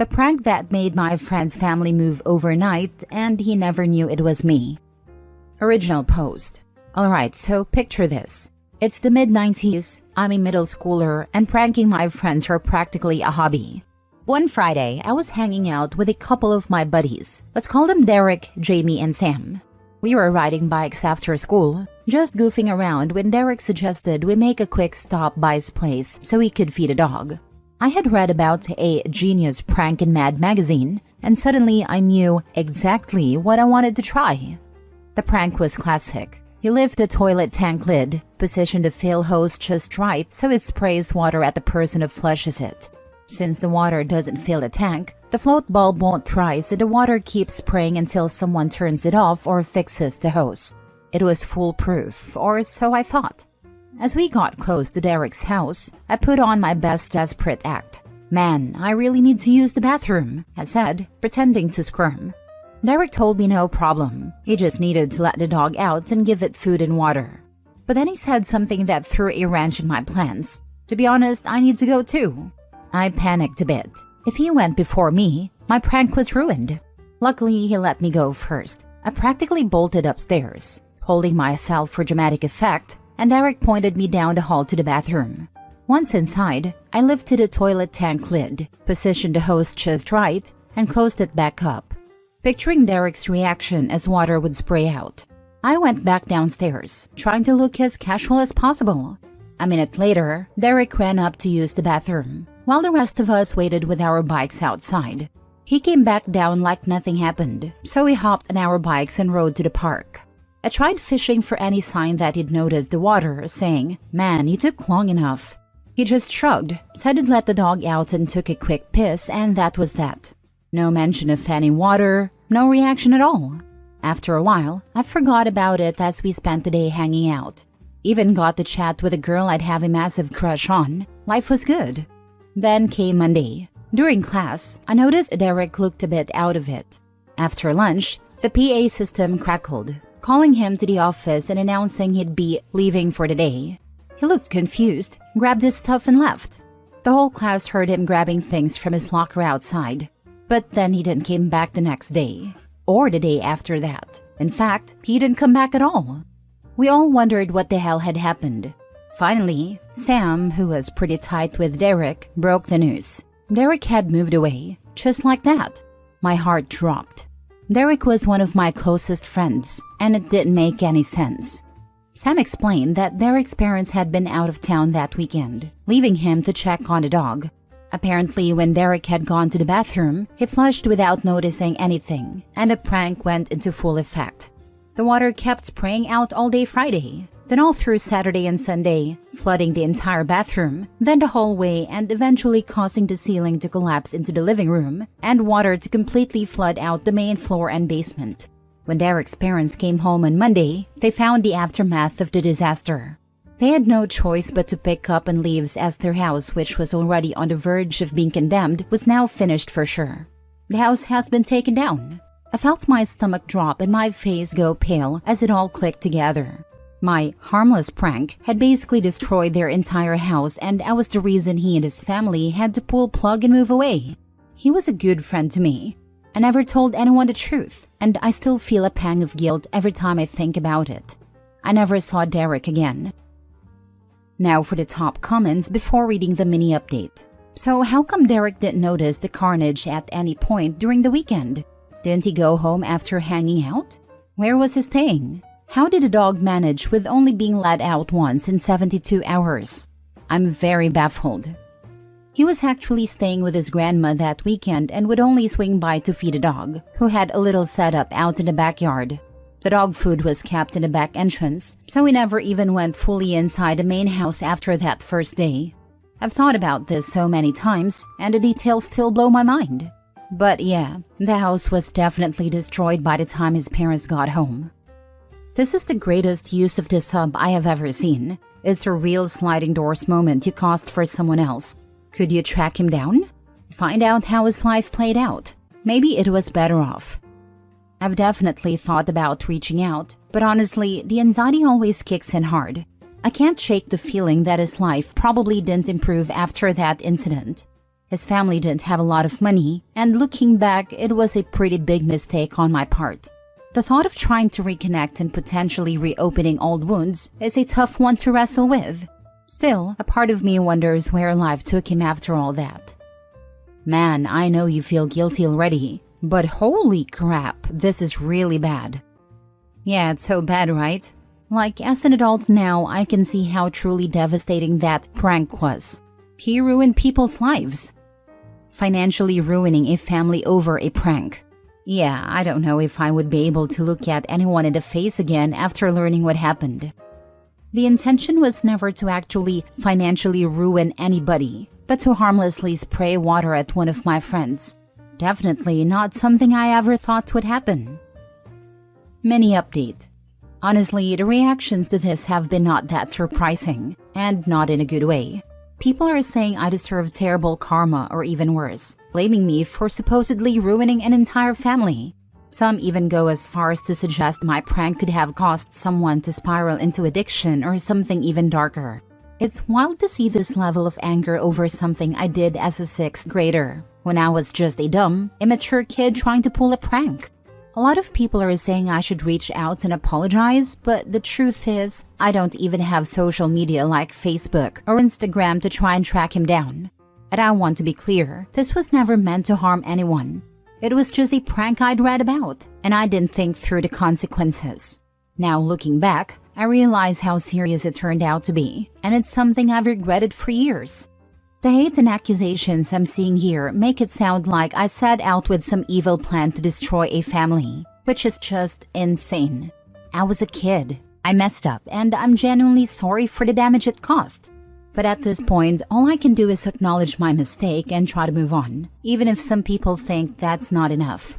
The prank that made my friend's family move overnight and he never knew it was me. Original post. Alright, so picture this. It's the mid-90s, I'm a middle schooler, and pranking my friends are practically a hobby. One Friday, I was hanging out with a couple of my buddies. Let's call them Derek, Jamie, and Sam. We were riding bikes after school, just goofing around when Derek suggested we make a quick stop by his place so he could feed a dog. I had read about a genius prank in Mad magazine, and suddenly I knew exactly what I wanted to try. The prank was classic. You lift the toilet tank lid, position the fill hose just right so it sprays water at the person who flushes it. Since the water doesn't fill the tank, the float bulb won't dry, so the water keeps spraying until someone turns it off or fixes the hose. It was foolproof, or so I thought. As we got close to Derek's house, I put on my best desperate act. "Man, I really need to use the bathroom," I said, pretending to squirm. Derek told me no problem. He just needed to let the dog out and give it food and water. But then he said something that threw a wrench in my plans. To be honest, I need to go too. I panicked a bit. If he went before me, my prank was ruined. Luckily, he let me go first. I practically bolted upstairs, holding myself for dramatic effect, and Derek pointed me down the hall to the bathroom. Once inside, I lifted the toilet tank lid, positioned the hose just right, and closed it back up, picturing Derek's reaction as water would spray out. I went back downstairs, trying to look as casual as possible. A minute later, Derek ran up to use the bathroom, while the rest of us waited with our bikes outside. He came back down like nothing happened, so we hopped on our bikes and rode to the park. I tried fishing for any sign that he'd noticed the water, saying, "Man, you took long enough." He just shrugged, said he'd let the dog out and took a quick piss, and that was that. No mention of any water, no reaction at all. After a while, I forgot about it as we spent the day hanging out. Even got to chat with a girl I'd have a massive crush on. Life was good. Then came Monday. During class, I noticed Derek looked a bit out of it. After lunch, the PA system crackled, calling him to the office and announcing he'd be leaving for the day. He looked confused, grabbed his stuff and left. The whole class heard him grabbing things from his locker outside. But then he didn't come back the next day, or the day after that. In fact, he didn't come back at all. We all wondered what the hell had happened. Finally, Sam, who was pretty tight with Derek, broke the news. Derek had moved away, just like that. My heart dropped. Derek was one of my closest friends, and it didn't make any sense. Sam explained that Derek's parents had been out of town that weekend, leaving him to check on the dog. Apparently, when Derek had gone to the bathroom, he flushed without noticing anything, and the prank went into full effect. The water kept spraying out all day Friday, then all through Saturday and Sunday, flooding the entire bathroom, then the hallway, and eventually causing the ceiling to collapse into the living room, and water to completely flood out the main floor and basement. When Derek's parents came home on Monday, they found the aftermath of the disaster. They had no choice but to pick up and leave, as their house, which was already on the verge of being condemned, was now finished for sure. The house has been taken down. I felt my stomach drop and my face go pale as it all clicked together. My harmless prank had basically destroyed their entire house, and I was the reason he and his family had to pull plug and move away. He was a good friend to me. I never told anyone the truth, and I still feel a pang of guilt every time I think about it. I never saw Derek again. Now for the top comments before reading the mini update. So how come Derek didn't notice the carnage at any point during the weekend? Didn't he go home after hanging out? Where was he staying? How did the dog manage with only being let out once in 72 hours? I'm very baffled. He was actually staying with his grandma that weekend and would only swing by to feed a dog, who had a little setup out in the backyard. The dog food was kept in the back entrance, so we never even went fully inside the main house after that first day. I've thought about this so many times, and the details still blow my mind. But yeah, the house was definitely destroyed by the time his parents got home. This is the greatest use of this sub I have ever seen. It's a real sliding doors moment you caused for someone else. Could you track him down? Find out how his life played out. Maybe it was better off. I've definitely thought about reaching out, but honestly, the anxiety always kicks in hard. I can't shake the feeling that his life probably didn't improve after that incident. His family didn't have a lot of money, and looking back, it was a pretty big mistake on my part. The thought of trying to reconnect and potentially reopening old wounds is a tough one to wrestle with. Still, a part of me wonders where life took him after all that. Man, I know you feel guilty already, but holy crap, this is really bad. Yeah, it's so bad, right? Like, as an adult now, I can see how truly devastating that prank was. He ruined people's lives. Financially ruining a family over a prank. Yeah, I don't know if I would be able to look at anyone in the face again after learning what happened. The intention was never to actually financially ruin anybody, but to harmlessly spray water at one of my friends. Definitely not something I ever thought would happen. Mini update. Honestly, the reactions to this have been not that surprising, and not in a good way. People are saying I deserve terrible karma or even worse, blaming me for supposedly ruining an entire family. Some even go as far as to suggest my prank could have caused someone to spiral into addiction or something even darker. It's wild to see this level of anger over something I did as a 6th grader, when I was just a dumb, immature kid trying to pull a prank. A lot of people are saying I should reach out and apologize, but the truth is, I don't even have social media like Facebook or Instagram to try and track him down. And I want to be clear, this was never meant to harm anyone. It was just a prank I'd read about, and I didn't think through the consequences. Now looking back, I realize how serious it turned out to be, and it's something I've regretted for years. The hate and accusations I'm seeing here make it sound like I set out with some evil plan to destroy a family, which is just insane. I was a kid. I messed up, and I'm genuinely sorry for the damage it caused. But at this point, all I can do is acknowledge my mistake and try to move on, even if some people think that's not enough.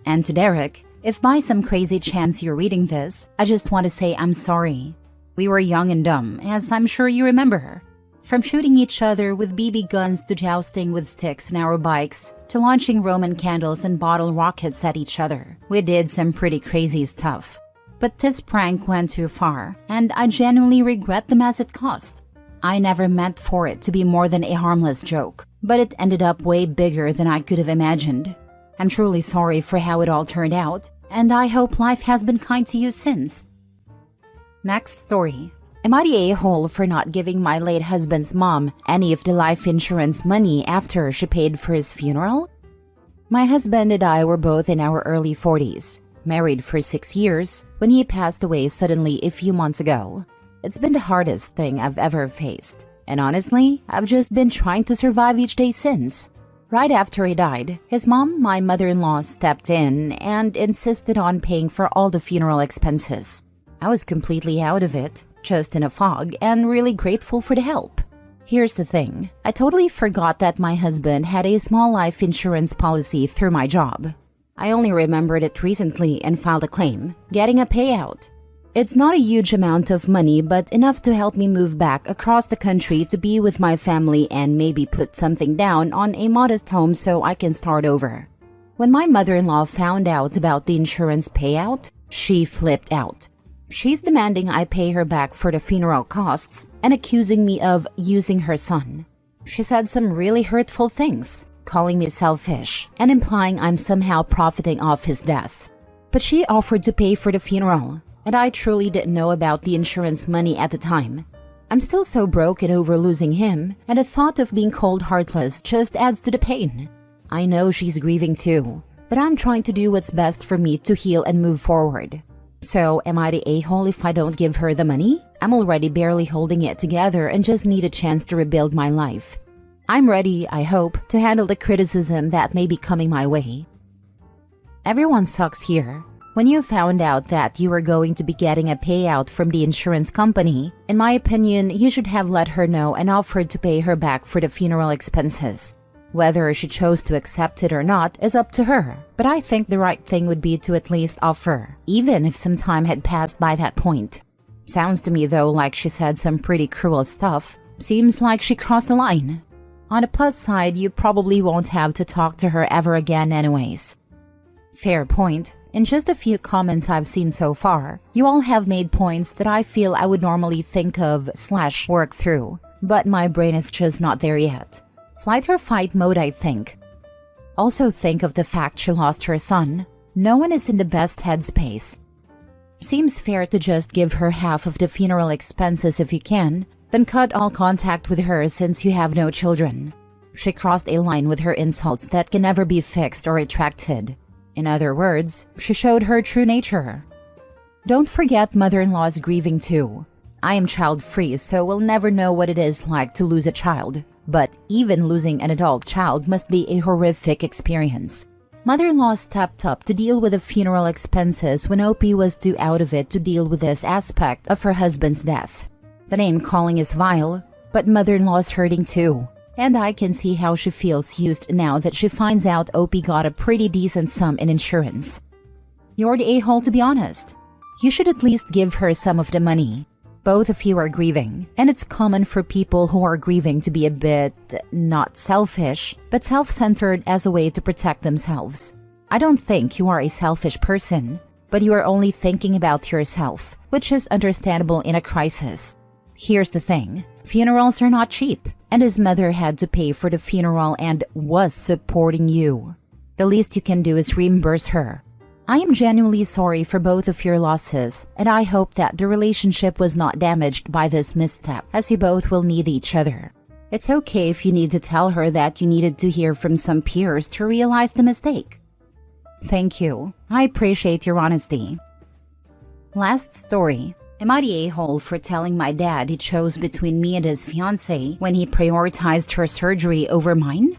And to Derek, if by some crazy chance you're reading this, I just want to say I'm sorry. We were young and dumb, as I'm sure you remember. From shooting each other with BB guns to jousting with sticks on our bikes, to launching Roman candles and bottle rockets at each other, we did some pretty crazy stuff. But this prank went too far, and I genuinely regret the mess it caused. I never meant for it to be more than a harmless joke, but it ended up way bigger than I could have imagined. I'm truly sorry for how it all turned out, and I hope life has been kind to you since. Next story. Am I the a-hole for not giving my late husband's mom any of the life insurance money after she paid for his funeral? My husband and I were both in our early 40s, married for 6 years, when he passed away suddenly a few months ago. It's been the hardest thing I've ever faced, and honestly, I've just been trying to survive each day since. Right after he died, his mom, my mother-in-law, stepped in and insisted on paying for all the funeral expenses. I was completely out of it, just in a fog, and really grateful for the help. Here's the thing, I totally forgot that my husband had a small life insurance policy through my job. I only remembered it recently and filed a claim, getting a payout. It's not a huge amount of money, but enough to help me move back across the country to be with my family and maybe put something down on a modest home so I can start over. When my mother-in-law found out about the insurance payout, she flipped out. She's demanding I pay her back for the funeral costs and accusing me of using her son. She said some really hurtful things, calling me selfish and implying I'm somehow profiting off his death. But she offered to pay for the funeral, and I truly didn't know about the insurance money at the time. I'm still so broken over losing him, and the thought of being cold heartless just adds to the pain. I know she's grieving too, but I'm trying to do what's best for me to heal and move forward. So, am I the a-hole if I don't give her the money? I'm already barely holding it together and just need a chance to rebuild my life. I'm ready, I hope, to handle the criticism that may be coming my way. Everyone sucks here. When you found out that you were going to be getting a payout from the insurance company, in my opinion, you should have let her know and offered to pay her back for the funeral expenses. Whether she chose to accept it or not is up to her, but I think the right thing would be to at least offer, even if some time had passed by that point. Sounds to me though like she said some pretty cruel stuff. Seems like she crossed the line. On the plus side, you probably won't have to talk to her ever again anyways. Fair point. In just a few comments I've seen so far, you all have made points that I feel I would normally think of / work through, but my brain is just not there yet. Flight or fight mode, I think. Also think of the fact she lost her son. No one is in the best headspace. Seems fair to just give her half of the funeral expenses if you can, then cut all contact with her since you have no children. She crossed a line with her insults that can never be fixed or retracted. In other words, she showed her true nature. Don't forget mother-in-law's grieving too. I am child-free, so will never know what it is like to lose a child. But even losing an adult child must be a horrific experience. Mother-in-law stepped up to deal with the funeral expenses when OP was too out of it to deal with this aspect of her husband's death. The name calling is vile, but mother-in-law's hurting too. And I can see how she feels used now that she finds out OP got a pretty decent sum in insurance. You're the a-hole, to be honest. You should at least give her some of the money. Both of you are grieving, and it's common for people who are grieving to be a bit, not selfish, but self-centered as a way to protect themselves. I don't think you are a selfish person, but you are only thinking about yourself, which is understandable in a crisis. Here's the thing, funerals are not cheap, and his mother had to pay for the funeral and was supporting you. The least you can do is reimburse her. I am genuinely sorry for both of your losses, and I hope that the relationship was not damaged by this misstep, as you both will need each other. It's okay if you need to tell her that you needed to hear from some peers to realize the mistake. Thank you. I appreciate your honesty. Last story. Am I the a-hole for telling my dad he chose between me and his fiancée when he prioritized her surgery over mine?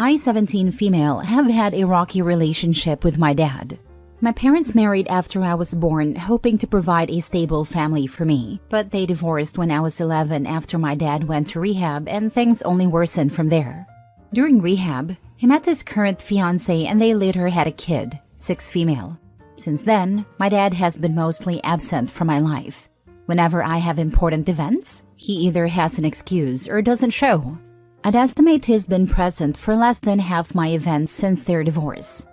I, 17 female, have had a rocky relationship with my dad. My parents married after I was born, hoping to provide a stable family for me, but they divorced when I was 11 after my dad went to rehab, and things only worsened from there. During rehab, he met his current fiancée and they later had a kid, 6 female. Since then, my dad has been mostly absent from my life. Whenever I have important events, he either has an excuse or doesn't show. I'd estimate he's been present for less than half my events since their divorce.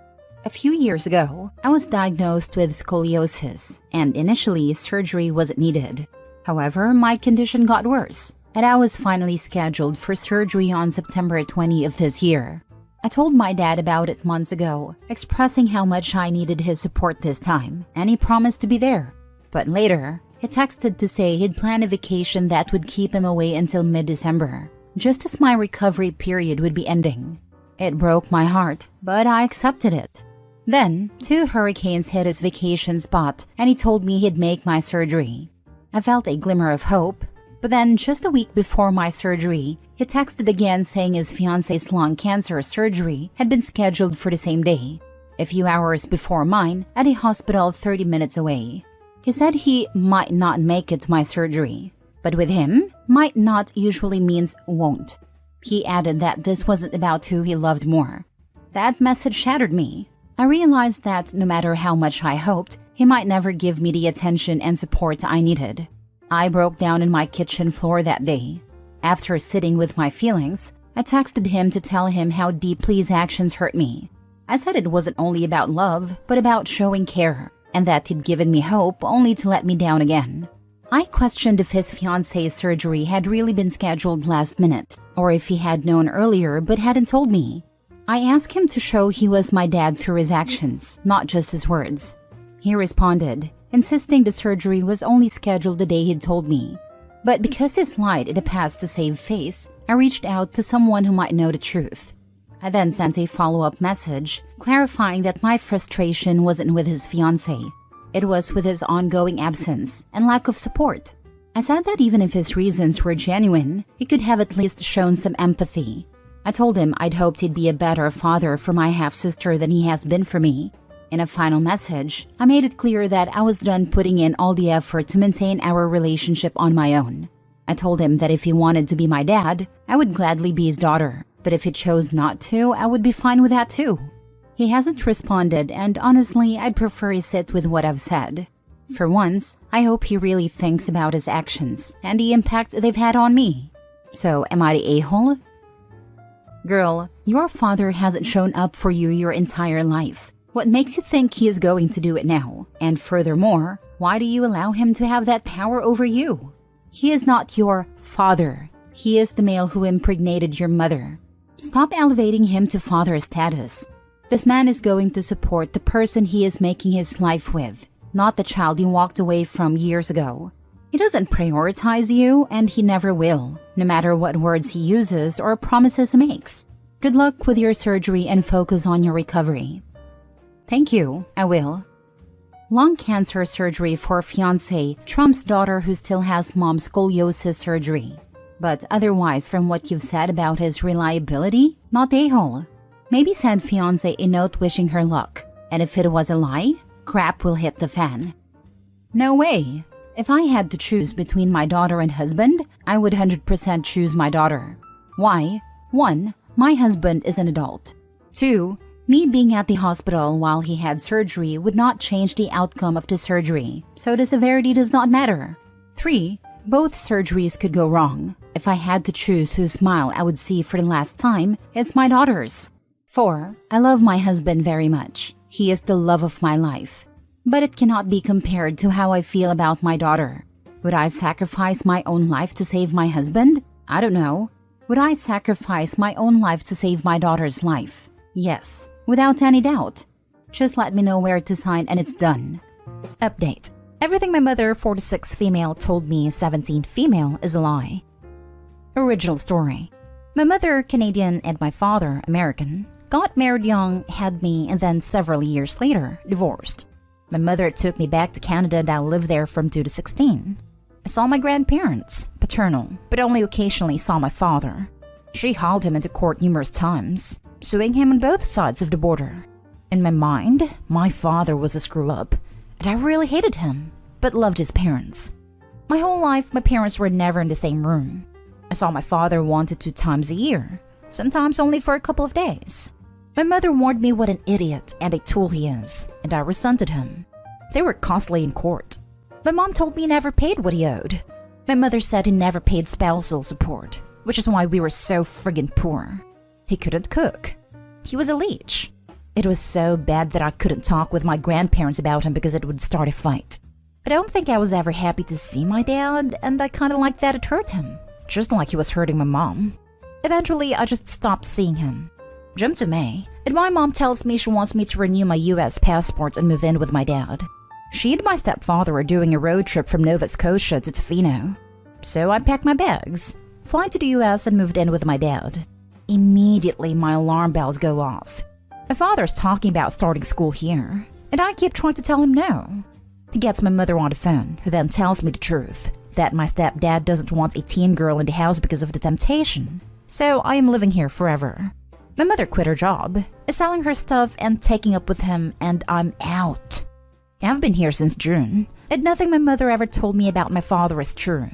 A few years ago, I was diagnosed with scoliosis, and initially surgery wasn't needed. However, my condition got worse, and I was finally scheduled for surgery on September 20 of this year. I told my dad about it months ago, expressing how much I needed his support this time, and he promised to be there. But later, he texted to say he'd planned a vacation that would keep him away until mid-December, just as my recovery period would be ending. It broke my heart, but I accepted it. Then, 2 hurricanes hit his vacation spot, and he told me he'd make my surgery. I felt a glimmer of hope, but then just a week before my surgery, he texted again saying his fiancée's lung cancer surgery had been scheduled for the same day, a few hours before mine, at a hospital 30 minutes away. He said he might not make it to my surgery. But with him, might not usually means won't. He added that this wasn't about who he loved more. That message shattered me. I realized that no matter how much I hoped, he might never give me the attention and support I needed. I broke down in my kitchen floor that day. After sitting with my feelings, I texted him to tell him how deeply his actions hurt me. I said it wasn't only about love, but about showing care, and that he'd given me hope only to let me down again. I questioned if his fiancée's surgery had really been scheduled last minute, or if he had known earlier but hadn't told me. I asked him to show he was my dad through his actions, not just his words. He responded, insisting the surgery was only scheduled the day he'd told me. But because he's lied in the past to save face, I reached out to someone who might know the truth. I then sent a follow-up message, clarifying that my frustration wasn't with his fiancée. It was with his ongoing absence and lack of support. I said that even if his reasons were genuine, he could have at least shown some empathy. I told him I'd hoped he'd be a better father for my half-sister than he has been for me. In a final message, I made it clear that I was done putting in all the effort to maintain our relationship on my own. I told him that if he wanted to be my dad, I would gladly be his daughter, but if he chose not to, I would be fine with that too. He hasn't responded, and honestly, I'd prefer he sit with what I've said. For once, I hope he really thinks about his actions and the impact they've had on me. So, am I the a-hole? Girl, your father hasn't shown up for you your entire life. What makes you think he is going to do it now? And furthermore, why do you allow him to have that power over you? He is not your father. He is the male who impregnated your mother. Stop elevating him to father status. This man is going to support the person he is making his life with, not the child you walked away from years ago. He doesn't prioritize you, and he never will, no matter what words he uses or promises he makes. Good luck with your surgery and focus on your recovery. Thank you, I will. Lung cancer surgery for fiancé Trump's daughter who still has mom's scoliosis surgery. But otherwise, from what you've said about his reliability, not a-hole. Maybe send fiancé a note wishing her luck. And if it was a lie, crap will hit the fan. No way. If I had to choose between my daughter and husband, I would 100% choose my daughter. Why? 1. My husband is an adult. 2. Me being at the hospital while he had surgery would not change the outcome of the surgery, so the severity does not matter. 3. Both surgeries could go wrong. If I had to choose whose smile I would see for the last time, it's my daughter's. 4. I love my husband very much. He is the love of my life. But it cannot be compared to how I feel about my daughter. Would I sacrifice my own life to save my husband? I don't know. Would I sacrifice my own life to save my daughter's life? Yes, without any doubt. Just let me know where to sign and it's done. Update. Everything my mother, 46 female, told me, 17 female, is a lie. Original story. My mother, Canadian, and my father, American, got married young, had me, and then several years later, divorced. My mother took me back to Canada and I lived there from 2 to 16. I saw my grandparents, paternal, but only occasionally saw my father. She hauled him into court numerous times, suing him on both sides of the border. In my mind, my father was a screw-up, and I really hated him, but loved his parents. My whole life, my parents were never in the same room. I saw my father 1 to 2 times a year, sometimes only for a couple of days. My mother warned me what an idiot and a tool he is, and I resented him. They were costly in court. My mom told me he never paid what he owed. My mother said he never paid spousal support, which is why we were so friggin' poor. He couldn't cook. He was a leech. It was so bad that I couldn't talk with my grandparents about him because it would start a fight. I don't think I was ever happy to see my dad, and I kinda liked that it hurt him, just like he was hurting my mom. Eventually, I just stopped seeing him. Jump to May, and my mom tells me she wants me to renew my US passport and move in with my dad. She and my stepfather are doing a road trip from Nova Scotia to Tofino. So I packed my bags, fly to the US and moved in with my dad. Immediately, my alarm bells go off. My father's talking about starting school here, and I keep trying to tell him no. He gets my mother on the phone, who then tells me the truth, that my stepdad doesn't want a teen girl in the house because of the temptation. So I am living here forever. My mother quit her job, is selling her stuff and taking up with him, and I'm out. I've been here since June, and nothing my mother ever told me about my father is true.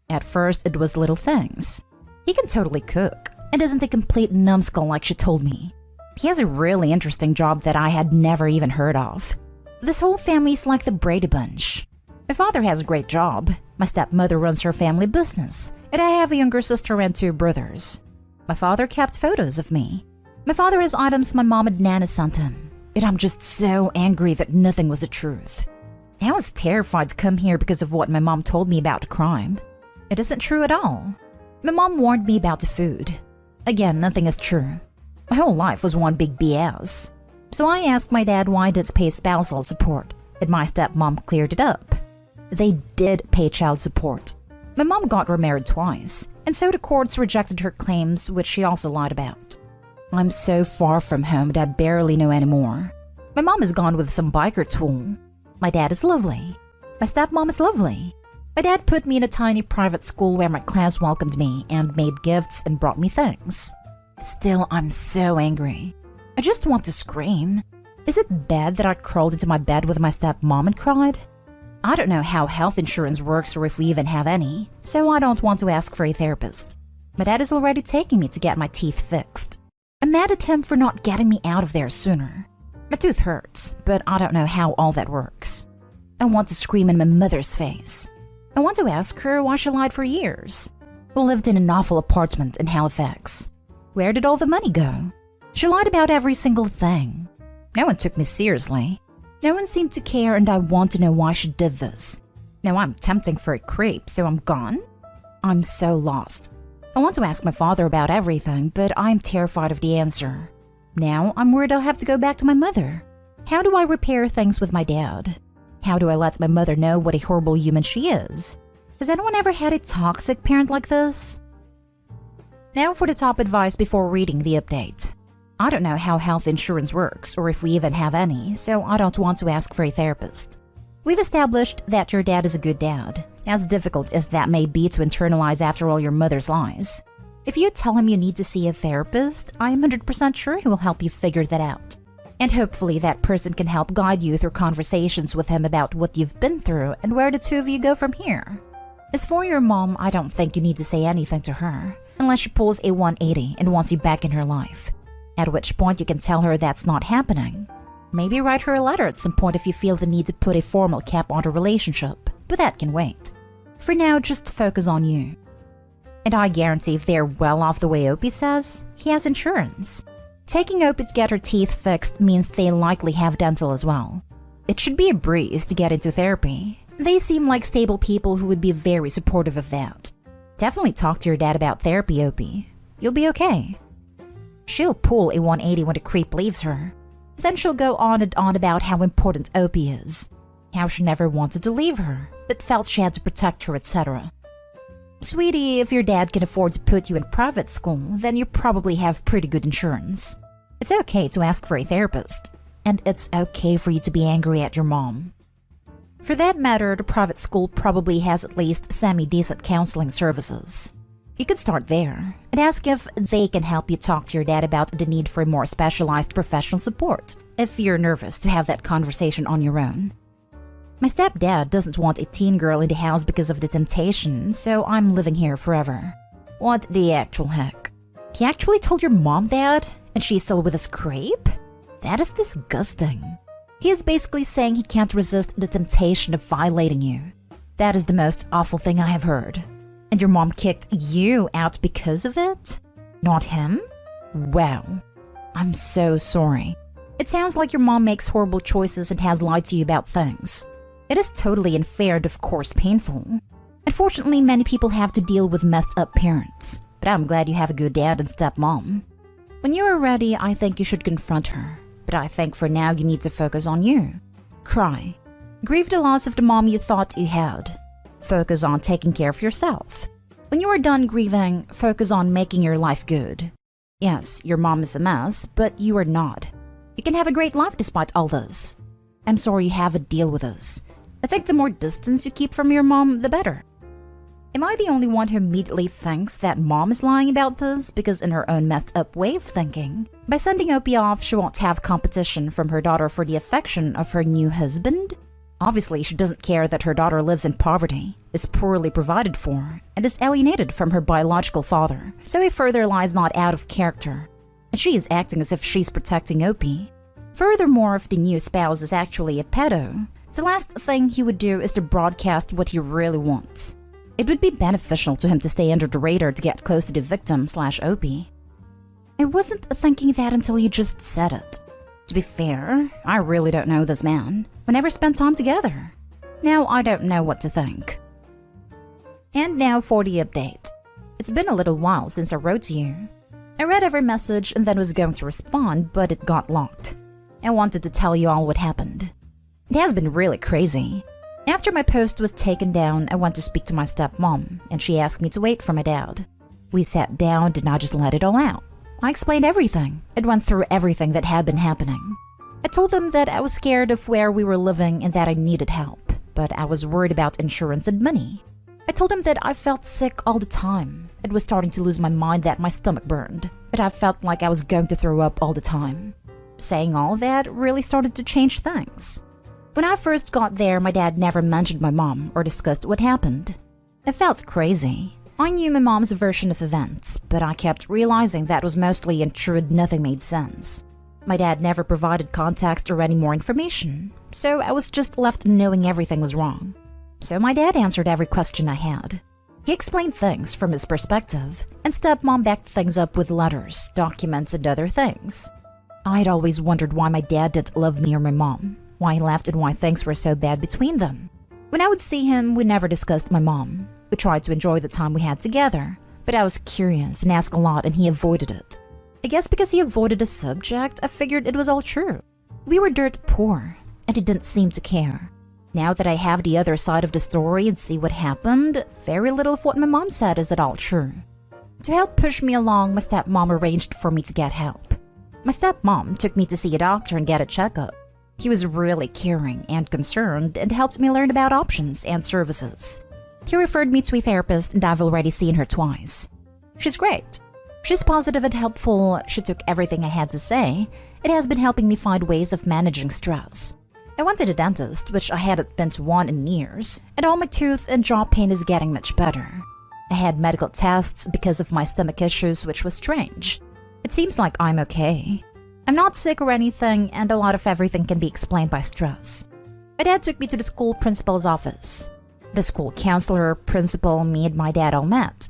At first, it was little things. He can totally cook, and isn't a complete numbskull like she told me. He has a really interesting job that I had never even heard of. This whole family's like the Brady Bunch. My father has a great job. My stepmother runs her family business, and I have a younger sister and 2 brothers. My father kept photos of me. My father has items my mom and Nana sent him, and I'm just so angry that nothing was the truth. I was terrified to come here because of what my mom told me about the crime. It isn't true at all. My mom warned me about the food. Again, nothing is true. My whole life was one big BS. So I asked my dad why did pay spousal support, and my stepmom cleared it up. They did pay child support. My mom got remarried twice, and so the courts rejected her claims, which she also lied about. I'm so far from home that I barely know anymore. My mom is gone with some biker tool. My dad is lovely. My stepmom is lovely. My dad put me in a tiny private school where my class welcomed me and made gifts and brought me things. Still, I'm so angry. I just want to scream. Is it bad that I crawled into my bed with my stepmom and cried? I don't know how health insurance works or if we even have any, so I don't want to ask for a therapist. My dad is already taking me to get my teeth fixed. I'm mad at him for not getting me out of there sooner. My tooth hurts, but I don't know how all that works. I want to scream in my mother's face. I want to ask her why she lied for years. We lived in an awful apartment in Halifax. Where did all the money go? She lied about every single thing. No one took me seriously. No one seemed to care, and I want to know why she did this. Now I'm tempting for a creep, so I'm gone? I'm so lost. I want to ask my father about everything, but I'm terrified of the answer. Now I'm worried I'll have to go back to my mother. How do I repair things with my dad? How do I let my mother know what a horrible human she is? Has anyone ever had a toxic parent like this? Now for the top advice before reading the update. I don't know how health insurance works or if we even have any, so I don't want to ask for a therapist. We've established that your dad is a good dad, as difficult as that may be to internalize after all your mother's lies. If you tell him you need to see a therapist, I am 100% sure he will help you figure that out. And hopefully that person can help guide you through conversations with him about what you've been through and where the two of you go from here. As for your mom, I don't think you need to say anything to her, unless she pulls a 180 and wants you back in her life. At which point you can tell her that's not happening. Maybe write her a letter at some point if you feel the need to put a formal cap on the relationship, but that can wait. For now, just focus on you. And I guarantee if they're well off the way Opie says, he has insurance. Taking Opie to get her teeth fixed means they likely have dental as well. It should be a breeze to get into therapy. They seem like stable people who would be very supportive of that. Definitely talk to your dad about therapy, Opie. You'll be okay. She'll pull a 180 when the creep leaves her. Then she'll go on and on about how important Opie is. How she never wanted to leave her, but felt she had to protect her, etc. Sweetie, if your dad can afford to put you in private school, then you probably have pretty good insurance. It's okay to ask for a therapist, and it's okay for you to be angry at your mom. For that matter, the private school probably has at least semi-decent counseling services. You could start there and ask if they can help you talk to your dad about the need for more specialized professional support if you're nervous to have that conversation on your own. My stepdad doesn't want a teen girl in the house because of the temptation, so I'm living here forever. What the actual heck? He actually told your mom that? And she's still with his creep? That is disgusting. He is basically saying he can't resist the temptation of violating you. That is the most awful thing I have heard. And your mom kicked you out because of it? Not him? Wow. I'm so sorry. It sounds like your mom makes horrible choices and has lied to you about things. It is totally unfair and of course painful. Unfortunately, many people have to deal with messed up parents, but I'm glad you have a good dad and stepmom. When you are ready, I think you should confront her, but I think for now you need to focus on you. Cry. Grieve the loss of the mom you thought you had. Focus on taking care of yourself. When you are done grieving, focus on making your life good. Yes, your mom is a mess, but you are not. You can have a great life despite all this. I'm sorry you have to deal with this. I think the more distance you keep from your mom, the better. Am I the only one who immediately thinks that mom is lying about this because in her own messed up way of thinking, by sending Opie off, she won't have competition from her daughter for the affection of her new husband? Obviously, she doesn't care that her daughter lives in poverty, is poorly provided for, and is alienated from her biological father, so a further lie is not out of character. And she is acting as if she's protecting Opie. Furthermore, if the new spouse is actually a pedo, the last thing he would do is to broadcast what he really wants. It would be beneficial to him to stay under the radar to get close to the victim/Opie. I wasn't thinking that until you just said it. To be fair, I really don't know this man. We never spent time together. Now I don't know what to think. And now for the update. It's been a little while since I wrote to you. I read every message and then was going to respond, but it got locked. I wanted to tell you all what happened. It has been really crazy. After my post was taken down, I went to speak to my stepmom, and she asked me to wait for my dad. We sat down and I just let it all out. I explained everything. It went through everything that had been happening. I told them that I was scared of where we were living and that I needed help, but I was worried about insurance and money. I told him that I felt sick all the time. It was starting to lose my mind that my stomach burned, but I felt like I was going to throw up all the time. Saying all that really started to change things. When I first got there, my dad never mentioned my mom or discussed what happened. It felt crazy. I knew my mom's version of events, but I kept realizing that was mostly untrue and nothing made sense. My dad never provided context or any more information, so I was just left knowing everything was wrong. So my dad answered every question I had. He explained things from his perspective, and stepmom backed things up with letters, documents, and other things. I'd always wondered why my dad didn't love me or my mom, why he left and why things were so bad between them. When I would see him, we never discussed my mom. We tried to enjoy the time we had together, But I was curious and asked a lot and he avoided it. I guess because he avoided the subject, I figured it was all true. We were dirt poor, and he didn't seem to care. Now that I have the other side of the story and see what happened, very little of what my mom said is at all true. To help push me along, my stepmom arranged for me to get help. My stepmom took me to see a doctor and get a checkup. He was really caring and concerned and helped me learn about options and services. He referred me to a therapist and I've already seen her twice. She's great. She's positive and helpful. She took everything I had to say. It has been helping me find ways of managing stress. I went to the dentist, which I hadn't been to one in years, and all my tooth and jaw pain is getting much better. I had medical tests because of my stomach issues, which was strange. It seems like I'm okay. I'm not sick or anything, and a lot of everything can be explained by stress. My dad took me to the school principal's office. The school counselor, principal, me, and my dad all met.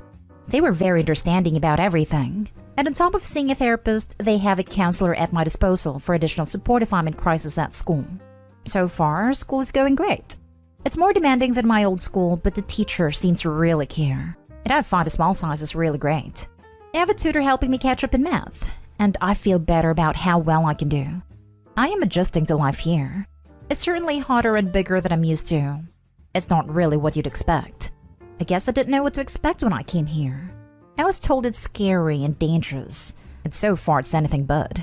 They were very understanding about everything. And on top of seeing a therapist, they have a counselor at my disposal for additional support if I'm in crisis at school. So far, school is going great. It's more demanding than my old school, but the teacher seems to really care. And I find the small sizes really great. I have a tutor helping me catch up in math, and I feel better about how well I can do. I am adjusting to life here. It's certainly hotter and bigger than I'm used to. It's not really what you'd expect. I guess I didn't know what to expect when I came here. I was told it's scary and dangerous, and so far it's anything but.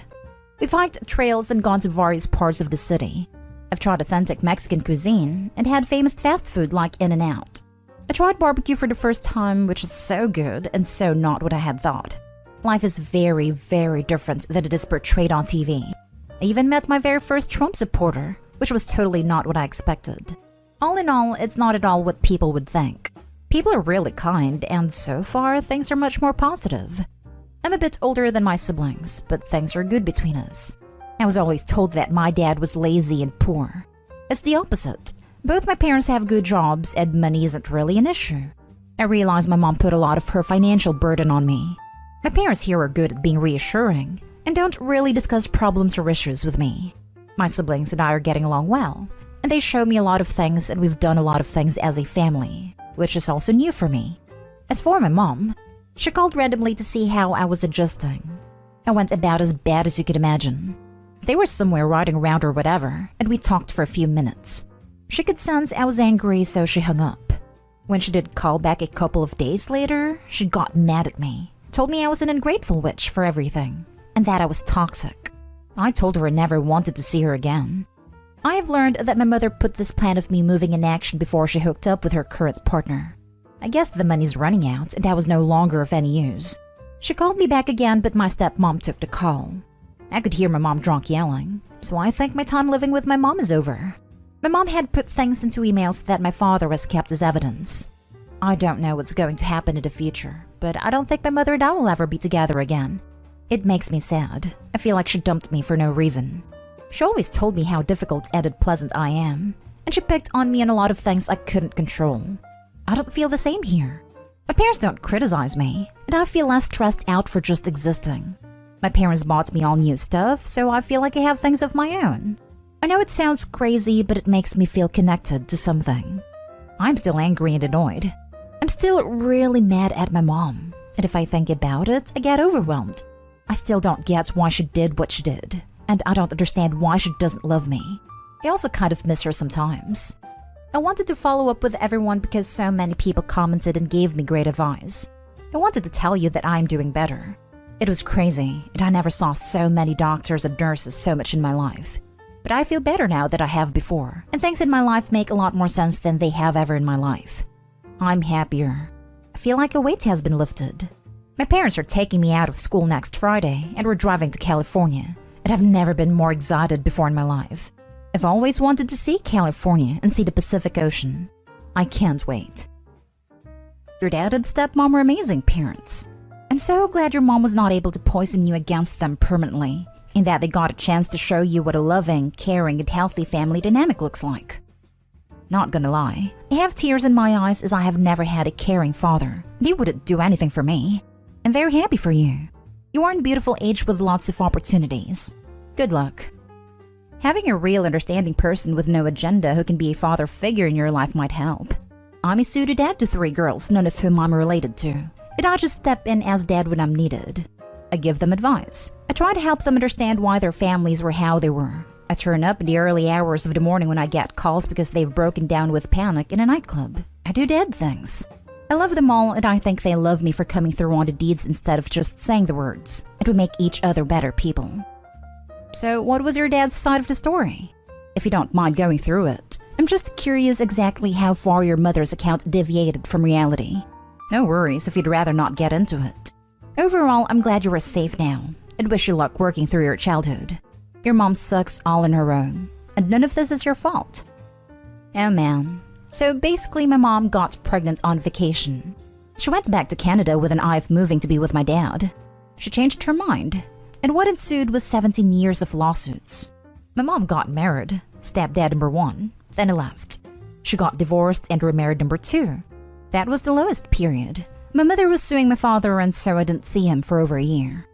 We've hiked trails and gone to various parts of the city. I've tried authentic Mexican cuisine and had famous fast food like In-N-Out. I tried barbecue for the first time, which is so good and so not what I had thought. Life is very, very different than it is portrayed on TV. I even met my very first Trump supporter, which was totally not what I expected. All in all, it's not at all what people would think. People are really kind, and so far, things are much more positive. I'm a bit older than my siblings, but things are good between us. I was always told that my dad was lazy and poor. It's the opposite. Both my parents have good jobs, and money isn't really an issue. I realize my mom put a lot of her financial burden on me. My parents here are good at being reassuring, and don't really discuss problems or issues with me. My siblings and I are getting along well, and they show me a lot of things, and we've done a lot of things as a family, which is also new for me. As for my mom, she called randomly to see how I was adjusting. I went about as bad as you could imagine. They were somewhere riding around or whatever, and we talked for a few minutes. She could sense I was angry, so she hung up. When she did call back a couple of days later, she got mad at me, told me I was an ungrateful witch for everything, and that I was toxic. I told her I never wanted to see her again. I have learned that my mother put this plan of me moving in action before she hooked up with her current partner. I guess the money's running out, and I was no longer of any use. She called me back again, but my stepmom took the call. I could hear my mom drunk yelling, so I think my time living with my mom is over. My mom had put things into emails that my father has kept as evidence. I don't know what's going to happen in the future, but I don't think my mother and I will ever be together again. It makes me sad. I feel like she dumped me for no reason. She always told me how difficult and unpleasant I am, and she picked on me on a lot of things I couldn't control. I don't feel the same here. My parents don't criticize me, and I feel less stressed out for just existing. My parents bought me all new stuff, so I feel like I have things of my own. I know it sounds crazy, but it makes me feel connected to something. I'm still angry and annoyed. I'm still really mad at my mom, and if I think about it, I get overwhelmed. I still don't get why she did what she did, and I don't understand why she doesn't love me. I also kind of miss her sometimes. I wanted to follow up with everyone because so many people commented and gave me great advice. I wanted to tell you that I'm doing better. It was crazy, and I never saw so many doctors and nurses so much in my life. But I feel better now than I have before, and things in my life make a lot more sense than they have ever in my life. I'm happier. I feel like a weight has been lifted. My parents are taking me out of school next Friday, and we're driving to California, and I've never been more excited before in my life. I've always wanted to see California and see the Pacific Ocean. I can't wait. Your dad and stepmom were amazing parents. I'm so glad your mom was not able to poison you against them permanently, and that they got a chance to show you what a loving, caring, and healthy family dynamic looks like. Not gonna lie, I have tears in my eyes as I have never had a caring father, and he wouldn't do anything for me. I'm very happy for you. You are in a beautiful age with lots of opportunities. Good luck. Having a real understanding person with no agenda who can be a father figure in your life might help. I'm a pseudo dad to 3 girls, none of whom I'm related to, Did I just step in as dad when I'm needed? I give them advice. I try to help them understand why their families were how they were. I turn up in the early hours of the morning when I get calls because they've broken down with panic in a nightclub. I do dad things. I love them all, and I think they love me for coming through on the deeds instead of just saying the words. And we make each other better people. So what was your dad's side of the story? If you don't mind going through it. I'm just curious exactly how far your mother's account deviated from reality. No worries if you'd rather not get into it. Overall, I'm glad you are safe now, and wish you luck working through your childhood. Your mom sucks all on her own, and none of this is your fault. Oh man. So basically my mom got pregnant on vacation. She went back to Canada with an eye of moving to be with my dad. She changed her mind, and what ensued was 17 years of lawsuits. My mom got married, stabbed dad number 1, then left. She got divorced and remarried number 2. That was the lowest period. My mother was suing my father, and so I didn't see him for over a year.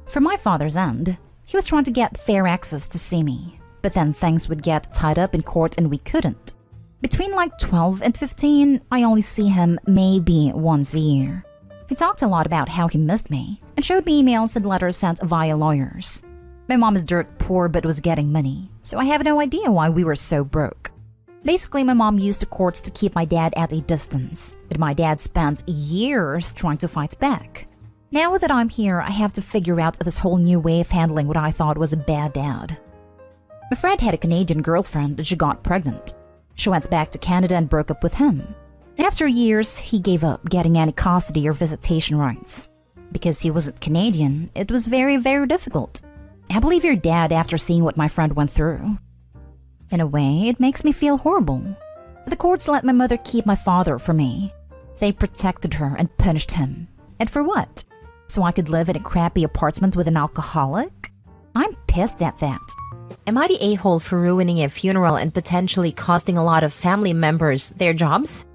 From my father's end, he was trying to get fair access to see me, but then things would get tied up in court and we couldn't. Between like 12 and 15, I only see him maybe once a year. He talked a lot about how he missed me and showed me emails and letters sent via lawyers. My mom is dirt poor but was getting money, so I have no idea why we were so broke. Basically, my mom used the courts to keep my dad at a distance, and my dad spent years trying to fight back. Now that I'm here, I have to figure out this whole new way of handling what I thought was a bad dad. My friend had a Canadian girlfriend and she got pregnant. She went back to Canada and broke up with him. After years, he gave up getting any custody or visitation rights. Because he wasn't Canadian, it was very, very difficult. I believe your dad after seeing what my friend went through. In a way, it makes me feel horrible. The courts let my mother keep my father from me. They protected her and punished him. And for what? So I could live in a crappy apartment with an alcoholic? I'm pissed at that. Am I the a-hole for ruining a funeral and potentially costing a lot of family members their jobs?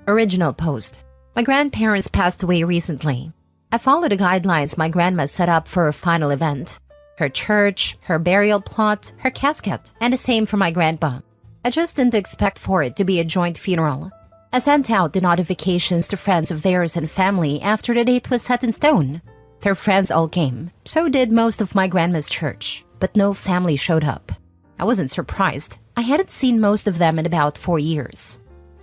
Original post. My grandparents passed away recently. I followed the guidelines my grandma set up for her final event. Her church, her burial plot, her casket, and the same for my grandpa. I just didn't expect for it to be a joint funeral. I sent out the notifications to friends of theirs and family after the date was set in stone. Their friends all came, so did most of my grandma's church, but no family showed up. I wasn't surprised. I hadn't seen most of them in about 4 years.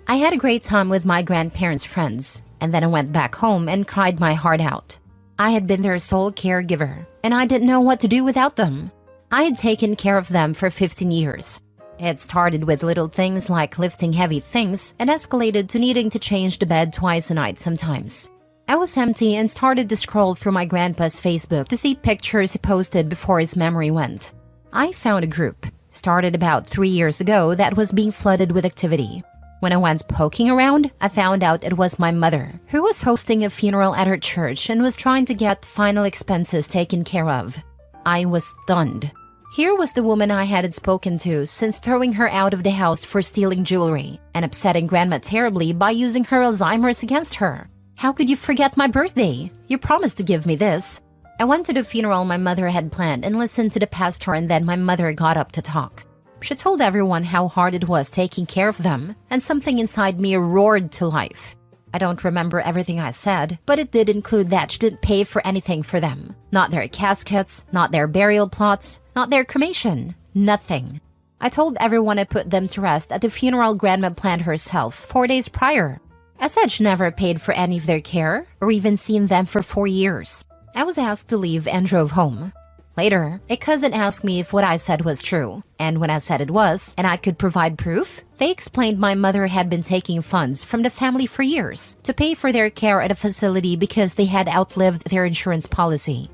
I had a great time with my grandparents' friends, and then I went back home and cried my heart out. I had been their sole caregiver, and I didn't know what to do without them. I had taken care of them for 15 years. It started with little things like lifting heavy things and escalated to needing to change the bed twice a night sometimes. I was empty and started to scroll through my grandpa's Facebook to see pictures he posted before his memory went. I found a group, started about 3 years ago, that was being flooded with activity. When I went poking around, I found out it was my mother, who was hosting a funeral at her church and was trying to get final expenses taken care of. I was stunned. Here was the woman I hadn't spoken to since throwing her out of the house for stealing jewelry and upsetting Grandma terribly by using her Alzheimer's against her. How could you forget my birthday? You promised to give me this. I went to the funeral my mother had planned and listened to the pastor, and then my mother got up to talk. She told everyone how hard it was taking care of them, and something inside me roared to life. I don't remember everything I said, but it did include that she didn't pay for anything for them. Not their caskets, not their burial plots, not their cremation. Nothing. I told everyone I put them to rest at the funeral Grandma planned herself 4 days prior. I said she never paid for any of their care, or even seen them for 4 years. I was asked to leave and drove home. Later, a cousin asked me if what I said was true, and when I said it was, and I could provide proof, they explained my mother had been taking funds from the family for years to pay for their care at a facility because they had outlived their insurance policy.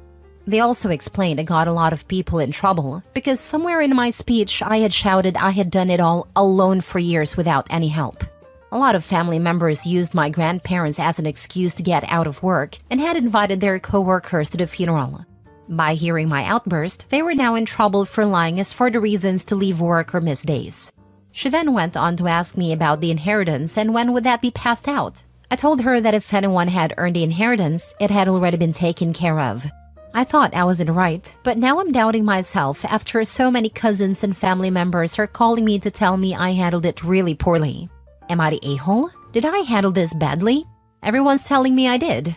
They also explained I got a lot of people in trouble because somewhere in my speech I had shouted I had done it all alone for years without any help. A lot of family members used my grandparents as an excuse to get out of work and had invited their co-workers to the funeral. By hearing my outburst, they were now in trouble for lying as for the reasons to leave work or miss days. She then went on to ask me about the inheritance and when would that be passed out. I told her that if anyone had earned the inheritance, it had already been taken care of. I thought I was in the right, but now I'm doubting myself after so many cousins and family members are calling me to tell me I handled it really poorly. Am I the a-hole? Did I handle this badly? Everyone's telling me I did.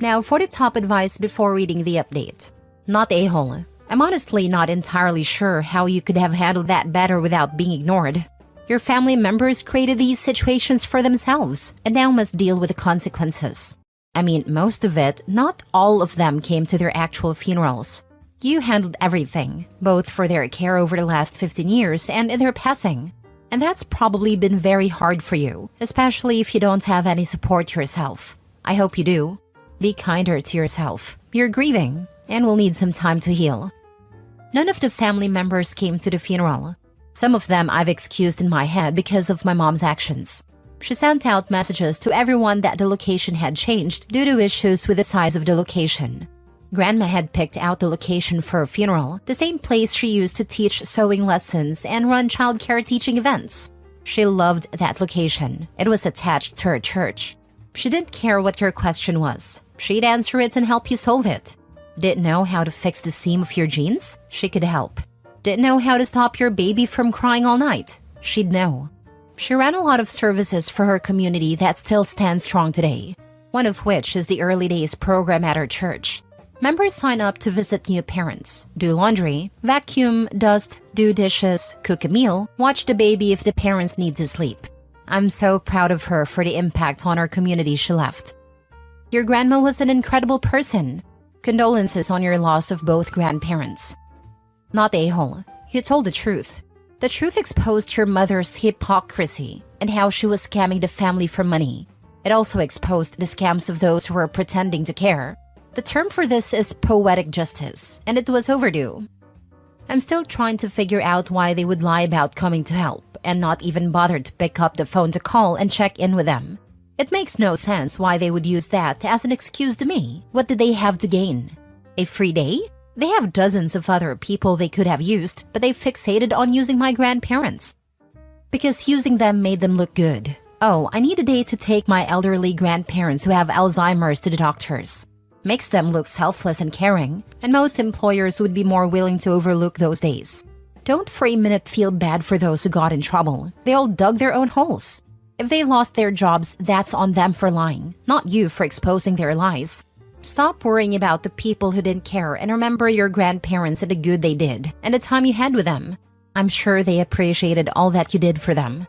Now for the top advice before reading the update. Not a-hole. I'm honestly not entirely sure how you could have handled that better without being ignored. Your family members created these situations for themselves and now must deal with the consequences. I mean, most of it, not all of them came to their actual funerals. You handled everything, both for their care over the last 15 years and in their passing. And that's probably been very hard for you, especially if you don't have any support yourself. I hope you do. Be kinder to yourself. You're grieving and will need some time to heal. None of the family members came to the funeral. Some of them I've excused in my head because of my mom's actions. She sent out messages to everyone that the location had changed due to issues with the size of the location. Grandma had picked out the location for a funeral, the same place she used to teach sewing lessons and run childcare teaching events. She loved that location. It was attached to her church. She didn't care what your question was. She'd answer it and help you solve it. Didn't know how to fix the seam of your jeans? She could help. Didn't know how to stop your baby from crying all night? She'd know. She ran a lot of services for her community that still stands strong today, one of which is the Early Days program at her church. Members sign up to visit new parents, do laundry, vacuum, dust, do dishes, cook a meal, watch the baby if the parents need to sleep. I'm so proud of her for the impact on our community she left. Your grandma was an incredible person. Condolences on your loss of both grandparents. Not a-hole. You told the truth. The truth exposed your mother's hypocrisy and how she was scamming the family for money. It also exposed the scams of those who were pretending to care. The term for this is poetic justice, and it was overdue. I'm still trying to figure out why they would lie about coming to help and not even bother to pick up the phone to call and check in with them. It makes no sense why they would use that as an excuse to me. What did they have to gain? A free day? They have dozens of other people they could have used, but they fixated on using my grandparents. Because using them made them look good. Oh, I need a day to take my elderly grandparents who have Alzheimer's to the doctors. Makes them look selfless and caring, and most employers would be more willing to overlook those days. Don't for a minute feel bad for those who got in trouble. They all dug their own holes. If they lost their jobs, that's on them for lying, not you for exposing their lies. Stop worrying about the people who didn't care and remember your grandparents and the good they did and the time you had with them. I'm sure they appreciated all that you did for them.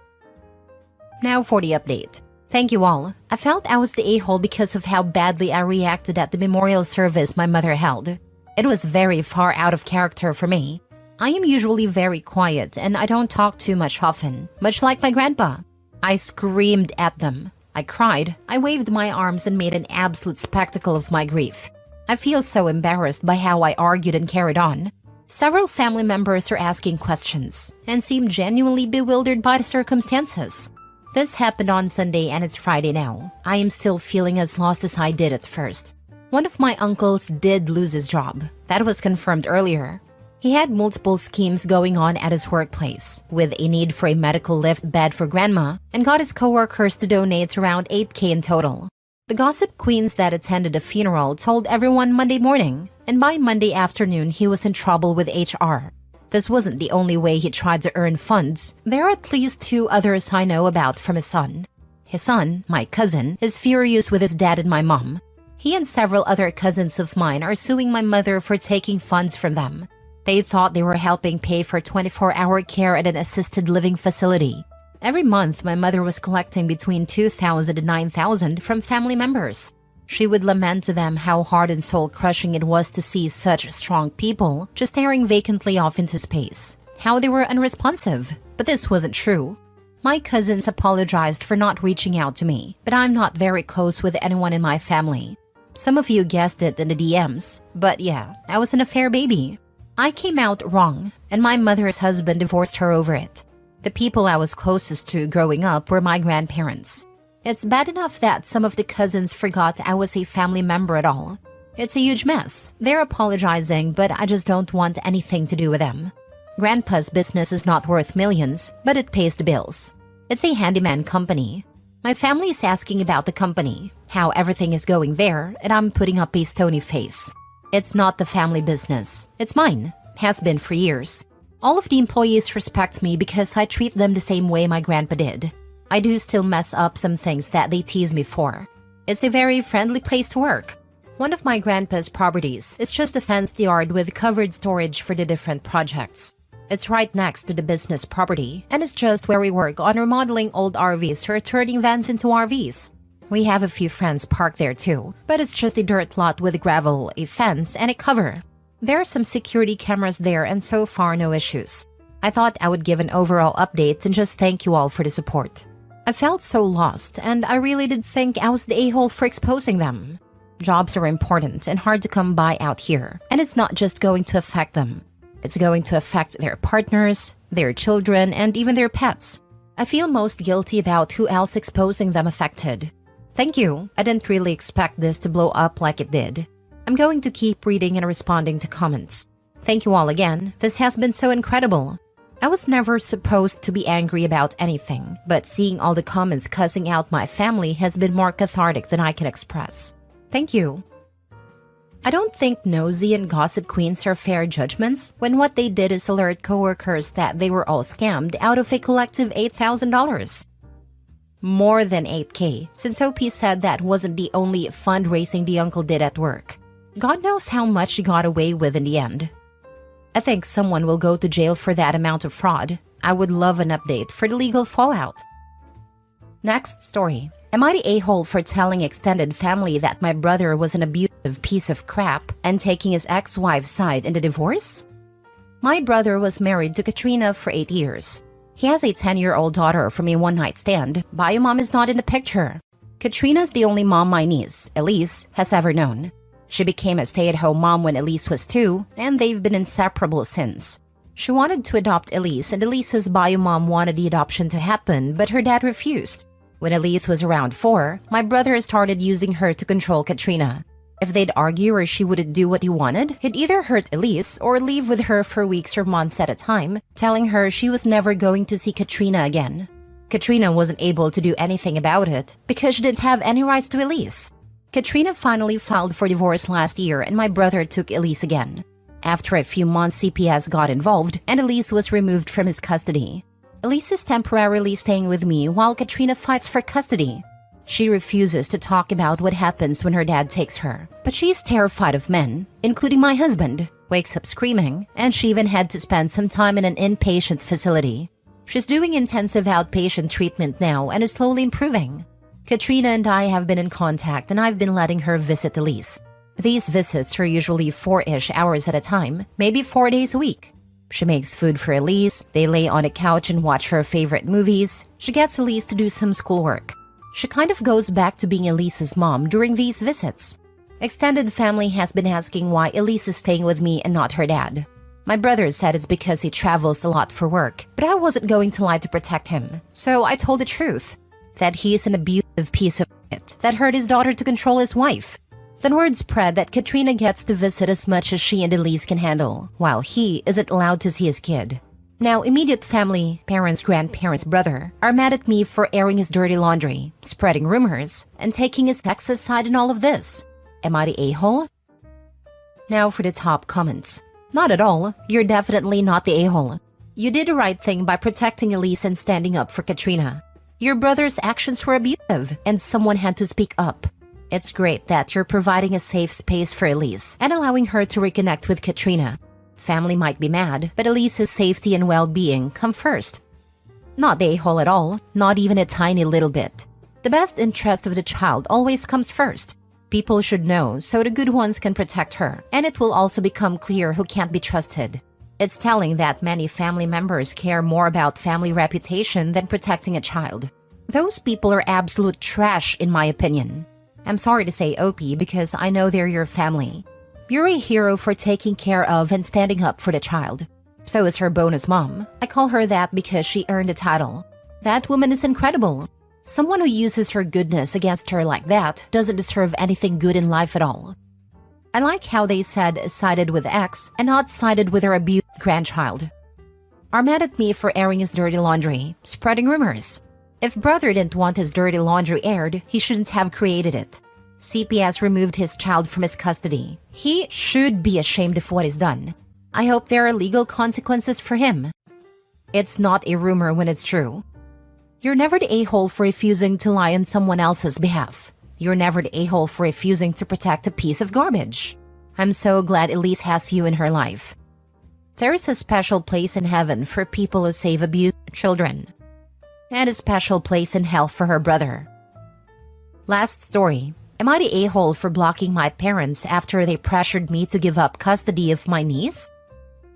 Now for the update. Thank you all. I felt I was the a-hole because of how badly I reacted at the memorial service my mother held. It was very far out of character for me. I am usually very quiet and I don't talk too much often, much like my grandpa. I screamed at them. I cried, I waved my arms and made an absolute spectacle of my grief. I feel so embarrassed by how I argued and carried on. Several family members are asking questions and seem genuinely bewildered by the circumstances. This happened on Sunday and it's Friday now. I am still feeling as lost as I did at first. One of my uncles did lose his job. That was confirmed earlier. He had multiple schemes going on at his workplace, with a need for a medical lift bed for grandma, and got his coworkers to donate around $8,000 in total. The gossip queens that attended the funeral told everyone Monday morning, and by Monday afternoon he was in trouble with HR. This wasn't the only way he tried to earn funds. There are at least 2 others I know about from his son. His son, my cousin, is furious with his dad and my mom. He and several other cousins of mine are suing my mother for taking funds from them. They thought they were helping pay for 24-hour care at an assisted living facility. Every month, my mother was collecting between $2,000 and $9,000 from family members. She would lament to them how hard and soul-crushing it was to see such strong people just staring vacantly off into space, how they were unresponsive. But this wasn't true. My cousins apologized for not reaching out to me, but I'm not very close with anyone in my family. Some of you guessed it in the DMs, but yeah, I was an affair baby. I came out wrong, and my mother's husband divorced her over it. The people I was closest to growing up were my grandparents. It's bad enough that some of the cousins forgot I was a family member at all. It's a huge mess. They're apologizing, but I just don't want anything to do with them. Grandpa's business is not worth millions, but it pays the bills. It's a handyman company. My family is asking about the company, how everything is going there, and I'm putting up a stony face. It's not the family business. It's mine. Has been for years. All of the employees respect me because I treat them the same way my grandpa did. I do still mess up some things that they tease me for. It's a very friendly place to work. One of my grandpa's properties is just a fenced yard with covered storage for the different projects. It's right next to the business property, and it's just where we work on remodeling old RVs or turning vans into RVs. We have a few friends parked there too, but it's just a dirt lot with gravel, a fence, and a cover. There are some security cameras there, and so far no issues. I thought I would give an overall update and just thank you all for the support. I felt so lost, and I really did think I was the a-hole for exposing them. Jobs are important and hard to come by out here, and it's not just going to affect them. It's going to affect their partners, their children, and even their pets. I feel most guilty about who else exposing them affected. Thank you. I didn't really expect this to blow up like it did. I'm going to keep reading and responding to comments. Thank you all again. This has been so incredible. I was never supposed to be angry about anything, but seeing all the comments cussing out my family has been more cathartic than I can express. Thank you. I don't think nosy and gossip queens are fair judgments when what they did is alert coworkers that they were all scammed out of a collective $8,000. More than 8K, since OP said that wasn't the only fundraising the uncle did at work. God knows how much she got away with in the end. I think someone will go to jail for that amount of fraud. I would love an update for the legal fallout. Next story. Am I the a-hole for telling extended family that my brother was an abusive piece of crap and taking his ex-wife's side in the divorce? My brother was married to Katrina for 8 years. He has a 10-year-old daughter from a one-night stand. Bio mom is not in the picture. Katrina's the only mom my niece, Elise, has ever known. She became a stay-at-home mom when Elise was 2, and they've been inseparable since. She wanted to adopt Elise, and Elise's bio mom wanted the adoption to happen, but her dad refused. When Elise was around 4, my brother started using her to control Katrina. If they'd argue or she wouldn't do what he wanted, he'd either hurt Elise or leave with her for weeks or months at a time, telling her she was never going to see Katrina again. Katrina wasn't able to do anything about it because she didn't have any rights to Elise. Katrina finally filed for divorce last year, and my brother took Elise again. After a few months, CPS got involved and Elise was removed from his custody. Elise is temporarily staying with me while Katrina fights for custody. She refuses to talk about what happens when her dad takes her, but she's terrified of men, including my husband, wakes up screaming, and she even had to spend some time in an inpatient facility. She's doing intensive outpatient treatment now and is slowly improving. Katrina and I have been in contact, and I've been letting her visit Elise. These visits are usually 4-ish hours at a time, maybe 4 days a week. She makes food for Elise, they lay on a couch and watch her favorite movies. She gets Elise to do some schoolwork. She kind of goes back to being Elise's mom during these visits. Extended family has been asking why Elise is staying with me and not her dad. My brother said it's because he travels a lot for work, but I wasn't going to lie to protect him. So I told the truth, that he is an abusive piece of shit that hurt his daughter to control his wife. Then word spread that Katrina gets to visit as much as she and Elise can handle, while he isn't allowed to see his kid. Now, immediate family, parents, grandparents, brother, are mad at me for airing his dirty laundry, spreading rumors, and taking his sexist side in all of this. Am I the a-hole? Now for the top comments. Not at all. You're definitely not the a-hole. You did the right thing by protecting Elise and standing up for Katrina. Your brother's actions were abusive, and someone had to speak up. It's great that you're providing a safe space for Elise and allowing her to reconnect with Katrina. Family might be mad, but Elise's safety and well-being come first. Not the a-hole at all, not even a tiny little bit. The best interest of the child always comes first. People should know so the good ones can protect her, and it will also become clear who can't be trusted. It's telling that many family members care more about family reputation than protecting a child. Those people are absolute trash in my opinion. I'm sorry to say OP because I know they're your family. You're a hero for taking care of and standing up for the child. So is her bonus mom. I call her that because she earned the title. That woman is incredible. Someone who uses her goodness against her like that doesn't deserve anything good in life at all. I like how they said sided with X and not sided with her abused grandchild. Are mad at me for airing his dirty laundry, spreading rumors. If brother didn't want his dirty laundry aired, he shouldn't have created it. CPS removed his child from his custody. He should be ashamed of what he's done. I hope there are legal consequences for him. It's not a rumor when it's true. You're never the a-hole for refusing to lie on someone else's behalf. You're never the a-hole for refusing to protect a piece of garbage. I'm so glad Elise has you in her life. There is a special place in heaven for people who save abused children, and a special place in hell for her brother. Last story. Am I the a-hole for blocking my parents after they pressured me to give up custody of my niece?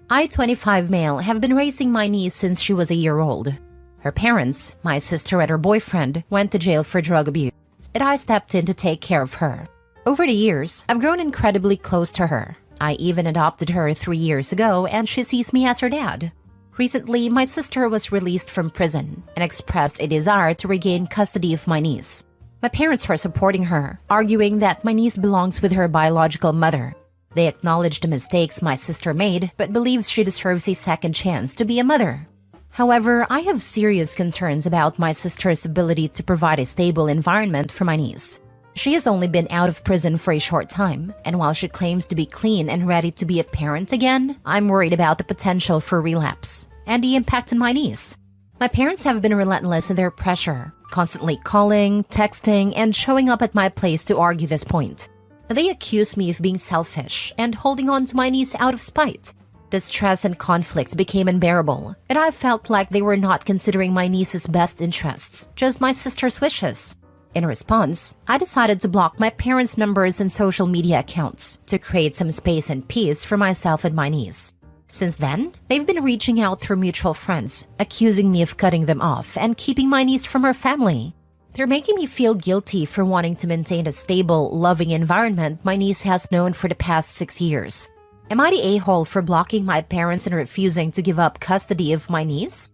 I, 25 male, have been raising my niece since she was a year old. Her parents, my sister and her boyfriend, went to jail for drug abuse, and I stepped in to take care of her. Over the years, I've grown incredibly close to her. I even adopted her 3 years ago, and she sees me as her dad. Recently, my sister was released from prison and expressed a desire to regain custody of my niece. My parents are supporting her, arguing that my niece belongs with her biological mother. They acknowledge the mistakes my sister made, but believes she deserves a second chance to be a mother. However, I have serious concerns about my sister's ability to provide a stable environment for my niece. She has only been out of prison for a short time, and while she claims to be clean and ready to be a parent again, I'm worried about the potential for relapse and the impact on my niece. My parents have been relentless in their pressure, constantly calling, texting, and showing up at my place to argue this point. They accuse me of being selfish and holding on to my niece out of spite. The stress and conflict became unbearable, and I felt like they were not considering my niece's best interests, just my sister's wishes. In response, I decided to block my parents' numbers and social media accounts to create some space and peace for myself and my niece. Since then, they've been reaching out through mutual friends, accusing me of cutting them off and keeping my niece from her family. They're making me feel guilty for wanting to maintain a stable, loving environment my niece has known for the past 6 years. Am I the a-hole for blocking my parents and refusing to give up custody of my niece?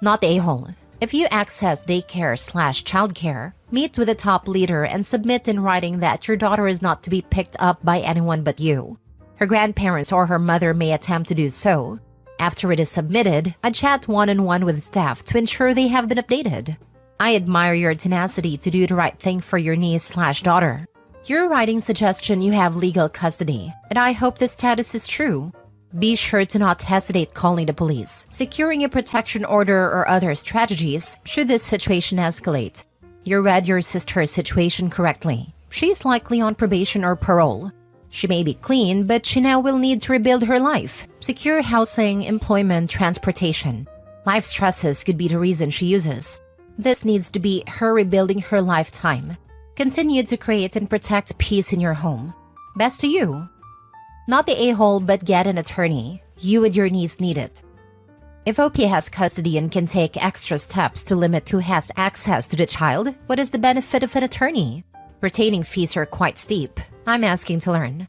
Not the a-hole. If you access daycare/childcare, meet with the top leader and submit in writing that your daughter is not to be picked up by anyone but you. Her grandparents or her mother may attempt to do so. After it is submitted, I chat one-on-one with staff to ensure they have been updated. I admire your tenacity to do the right thing for your niece/daughter. You're writing suggestion you have legal custody, and I hope this status is true. Be sure to not hesitate calling the police, securing a protection order or other strategies should this situation escalate. You read your sister's situation correctly. She's likely on probation or parole. She may be clean, but she now will need to rebuild her life, secure housing, employment, transportation. Life stresses could be the reason she uses. This needs to be her rebuilding her lifetime. Continue to create and protect peace in your home. Best to you. Not the a-hole, but get an attorney. You and your niece need it. If OP has custody and can take extra steps to limit who has access to the child, what is the benefit of an attorney? Retaining fees are quite steep. I'm asking to learn.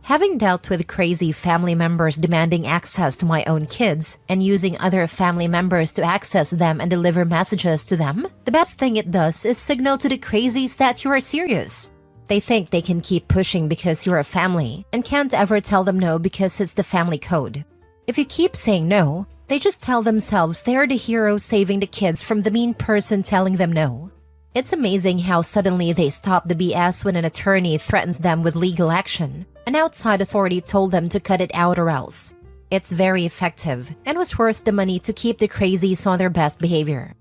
Having dealt with crazy family members demanding access to my own kids and using other family members to access them and deliver messages to them, the best thing it does is signal to the crazies that you are serious. They think they can keep pushing because you're a family and can't ever tell them no because it's the family code. If you keep saying no, they just tell themselves they are the hero saving the kids from the mean person telling them no. It's amazing how suddenly they stop the BS when an attorney threatens them with legal action. An outside authority told them to cut it out or else. It's very effective and was worth the money to keep the crazies on their best behavior.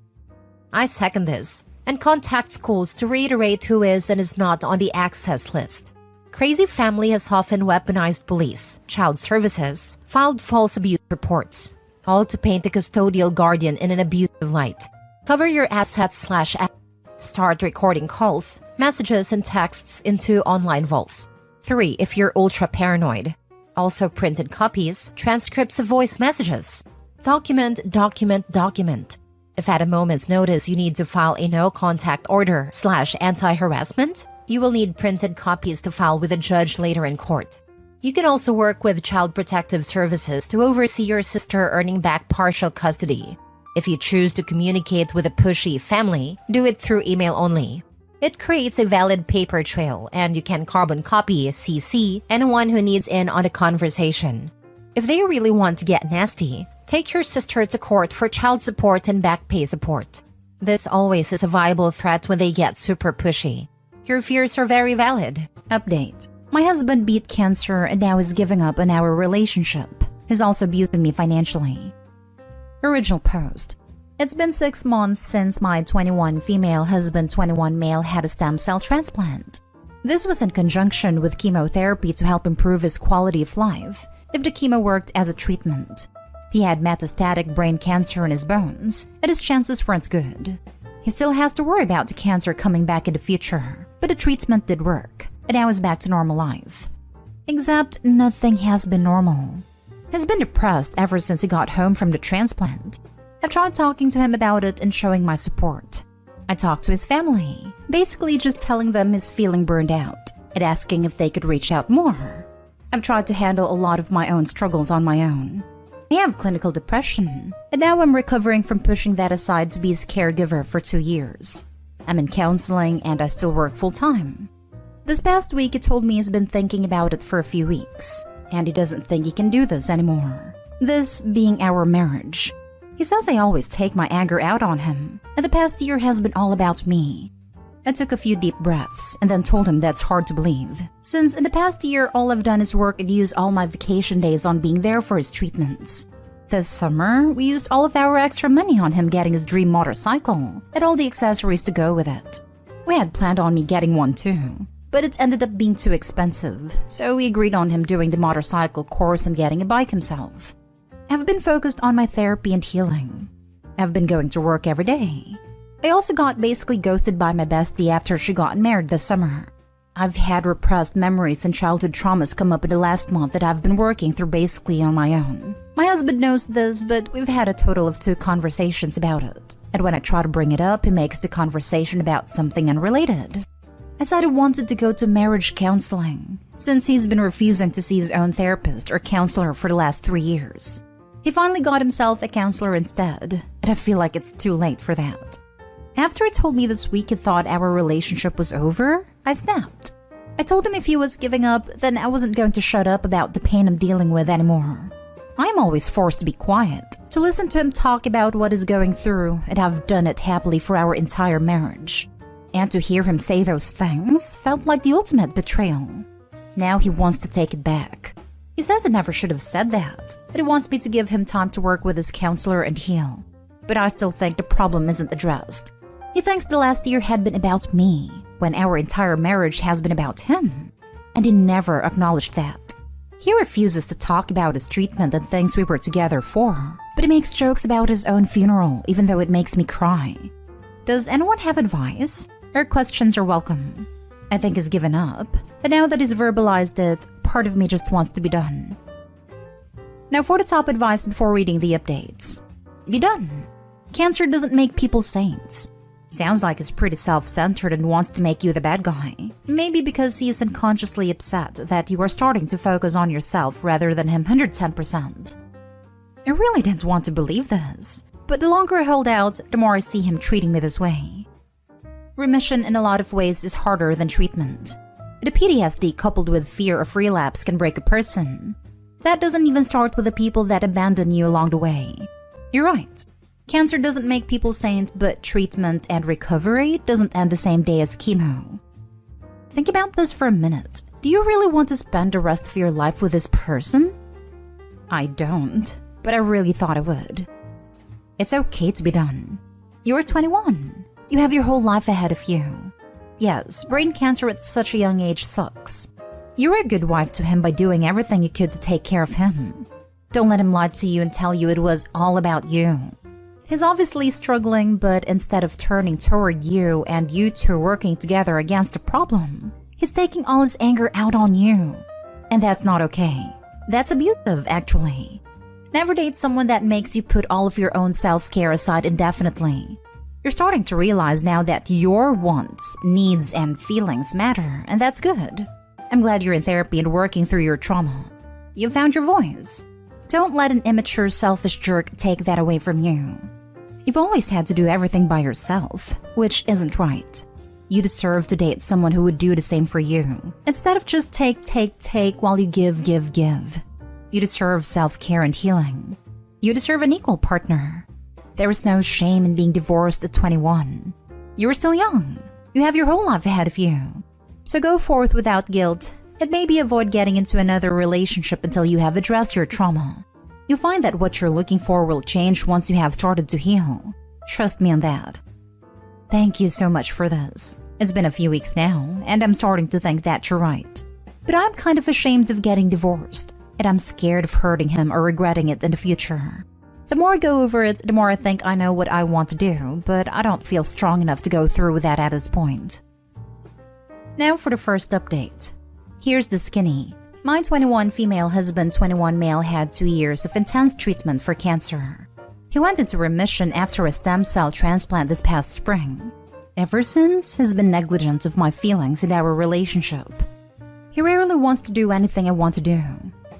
I second this and contact schools to reiterate who is and is not on the access list. Crazy Family has often weaponized police, child services, filed false abuse reports, all to paint the custodial guardian in an abusive light. Cover your assets / start recording calls, messages, and texts into online vaults. 3. If you're ultra paranoid. Also printed copies, transcripts of voice messages. Document. If at a moment's notice you need to file a no-contact order / anti-harassment, you will need printed copies to file with a judge later in court. You can also work with Child Protective Services to oversee your sister earning back partial custody. If you choose to communicate with a pushy family, do it through email only. It creates a valid paper trail, and you can carbon copy, CC, anyone who needs in on a conversation. If they really want to get nasty, take your sister to court for child support and back pay support. This always is a viable threat when they get super pushy. Your fears are very valid. Update. My husband beat cancer and now is giving up on our relationship. He's also abusing me financially. Original post. It's been 6 months since my 21 female husband 21 male had a stem cell transplant. This was in conjunction with chemotherapy to help improve his quality of life if the chemo worked as a treatment. He had metastatic brain cancer in his bones, and his chances weren't good. He still has to worry about the cancer coming back in the future, but the treatment did work, and now he's back to normal life. Except nothing has been normal. He's been depressed ever since he got home from the transplant. I've tried talking to him about it and showing my support. I talked to his family, basically just telling them he's feeling burned out and asking if they could reach out more. I've tried to handle a lot of my own struggles on my own. I have clinical depression, and now I'm recovering from pushing that aside to be his caregiver for 2 years. I'm in counseling and I still work full-time. This past week he told me he's been thinking about it for a few weeks, and he doesn't think he can do this anymore. This being our marriage. He says I always take my anger out on him, and the past year has been all about me. I took a few deep breaths and then told him that's hard to believe, since in the past year all I've done is work and use all my vacation days on being there for his treatments. This summer, we used all of our extra money on him getting his dream motorcycle and all the accessories to go with it. We had planned on me getting one too, but it ended up being too expensive, so we agreed on him doing the motorcycle course and getting a bike himself. I've been focused on my therapy and healing. I've been going to work every day. I also got basically ghosted by my bestie after she got married this summer. I've had repressed memories and childhood traumas come up in the last month that I've been working through basically on my own. My husband knows this, but we've had a total of 2 conversations about it. And when I try to bring it up, he makes the conversation about something unrelated. I said I wanted to go to marriage counseling, since he's been refusing to see his own therapist or counselor for the last 3 years. He finally got himself a counselor instead, and I feel like it's too late for that. After he told me this week he thought our relationship was over, I snapped. I told him if he was giving up, then I wasn't going to shut up about the pain I'm dealing with anymore. I'm always forced to be quiet, to listen to him talk about what he's going through, and I've done it happily for our entire marriage. And to hear him say those things felt like the ultimate betrayal. Now he wants to take it back. He says I never should have said that, and he wants me to give him time to work with his counselor and heal. But I still think the problem isn't addressed. He thinks the last year had been about me, when our entire marriage has been about him. And he never acknowledged that. He refuses to talk about his treatment and things we were together for, but he makes jokes about his own funeral even though it makes me cry. Does anyone have advice? Or questions are welcome. I think he's given up, but now that he's verbalized it, part of me just wants to be done. Now for the top advice before reading the updates. Be done. Cancer doesn't make people saints. Sounds like he's pretty self-centered and wants to make you the bad guy. Maybe because he is unconsciously upset that you are starting to focus on yourself rather than him 110%. I really didn't want to believe this, but the longer I hold out, the more I see him treating me this way. Remission in a lot of ways is harder than treatment. The PTSD coupled with fear of relapse can break a person. That doesn't even start with the people that abandon you along the way. You're right. Cancer doesn't make people saint, but treatment and recovery doesn't end the same day as chemo. Think about this for a minute. Do you really want to spend the rest of your life with this person? I don't, but I really thought I would. It's okay to be done. You're 21. You have your whole life ahead of you. Yes, brain cancer at such a young age sucks. You were a good wife to him by doing everything you could to take care of him. Don't let him lie to you and tell you it was all about you. He's obviously struggling, but instead of turning toward you and you two working together against a problem, he's taking all his anger out on you. And that's not okay. That's abusive, actually. Never date someone that makes you put all of your own self-care aside indefinitely. You're starting to realize now that your wants, needs, and feelings matter, and that's good. I'm glad you're in therapy and working through your trauma. You found your voice. Don't let an immature, selfish jerk take that away from you. You've always had to do everything by yourself, which isn't right. You deserve to date someone who would do the same for you, instead of just take while you give. You deserve self-care and healing. You deserve an equal partner. There is no shame in being divorced at 21. You are still young. You have your whole life ahead of you. So go forth without guilt, and maybe avoid getting into another relationship until you have addressed your trauma. You'll find that what you're looking for will change once you have started to heal. Trust me on that. Thank you so much for this. It's been a few weeks now, and I'm starting to think that you're right. But I'm kind of ashamed of getting divorced, and I'm scared of hurting him or regretting it in the future. The more I go over it, the more I think I know what I want to do, but I don't feel strong enough to go through with that at this point. Now for the first update. Here's the skinny. My 21 female husband, 21 male had 2 years of intense treatment for cancer. He went into remission after a stem cell transplant this past spring. Ever since, he's been negligent of my feelings and our relationship. He rarely wants to do anything I want to do,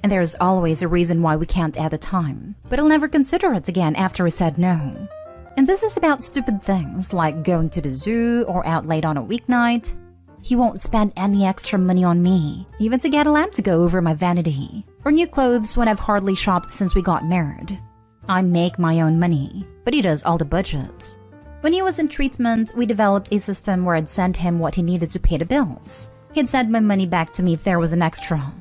and there's always a reason why we can't at the time, but he'll never consider it again after he said no. And this is about stupid things like going to the zoo or out late on a weeknight. He won't spend any extra money on me, even to get a lamp to go over my vanity, or new clothes when I've hardly shopped since we got married. I make my own money, but he does all the budgets. When he was in treatment, we developed a system where I'd send him what he needed to pay the bills. He'd send my money back to me if there was an extra.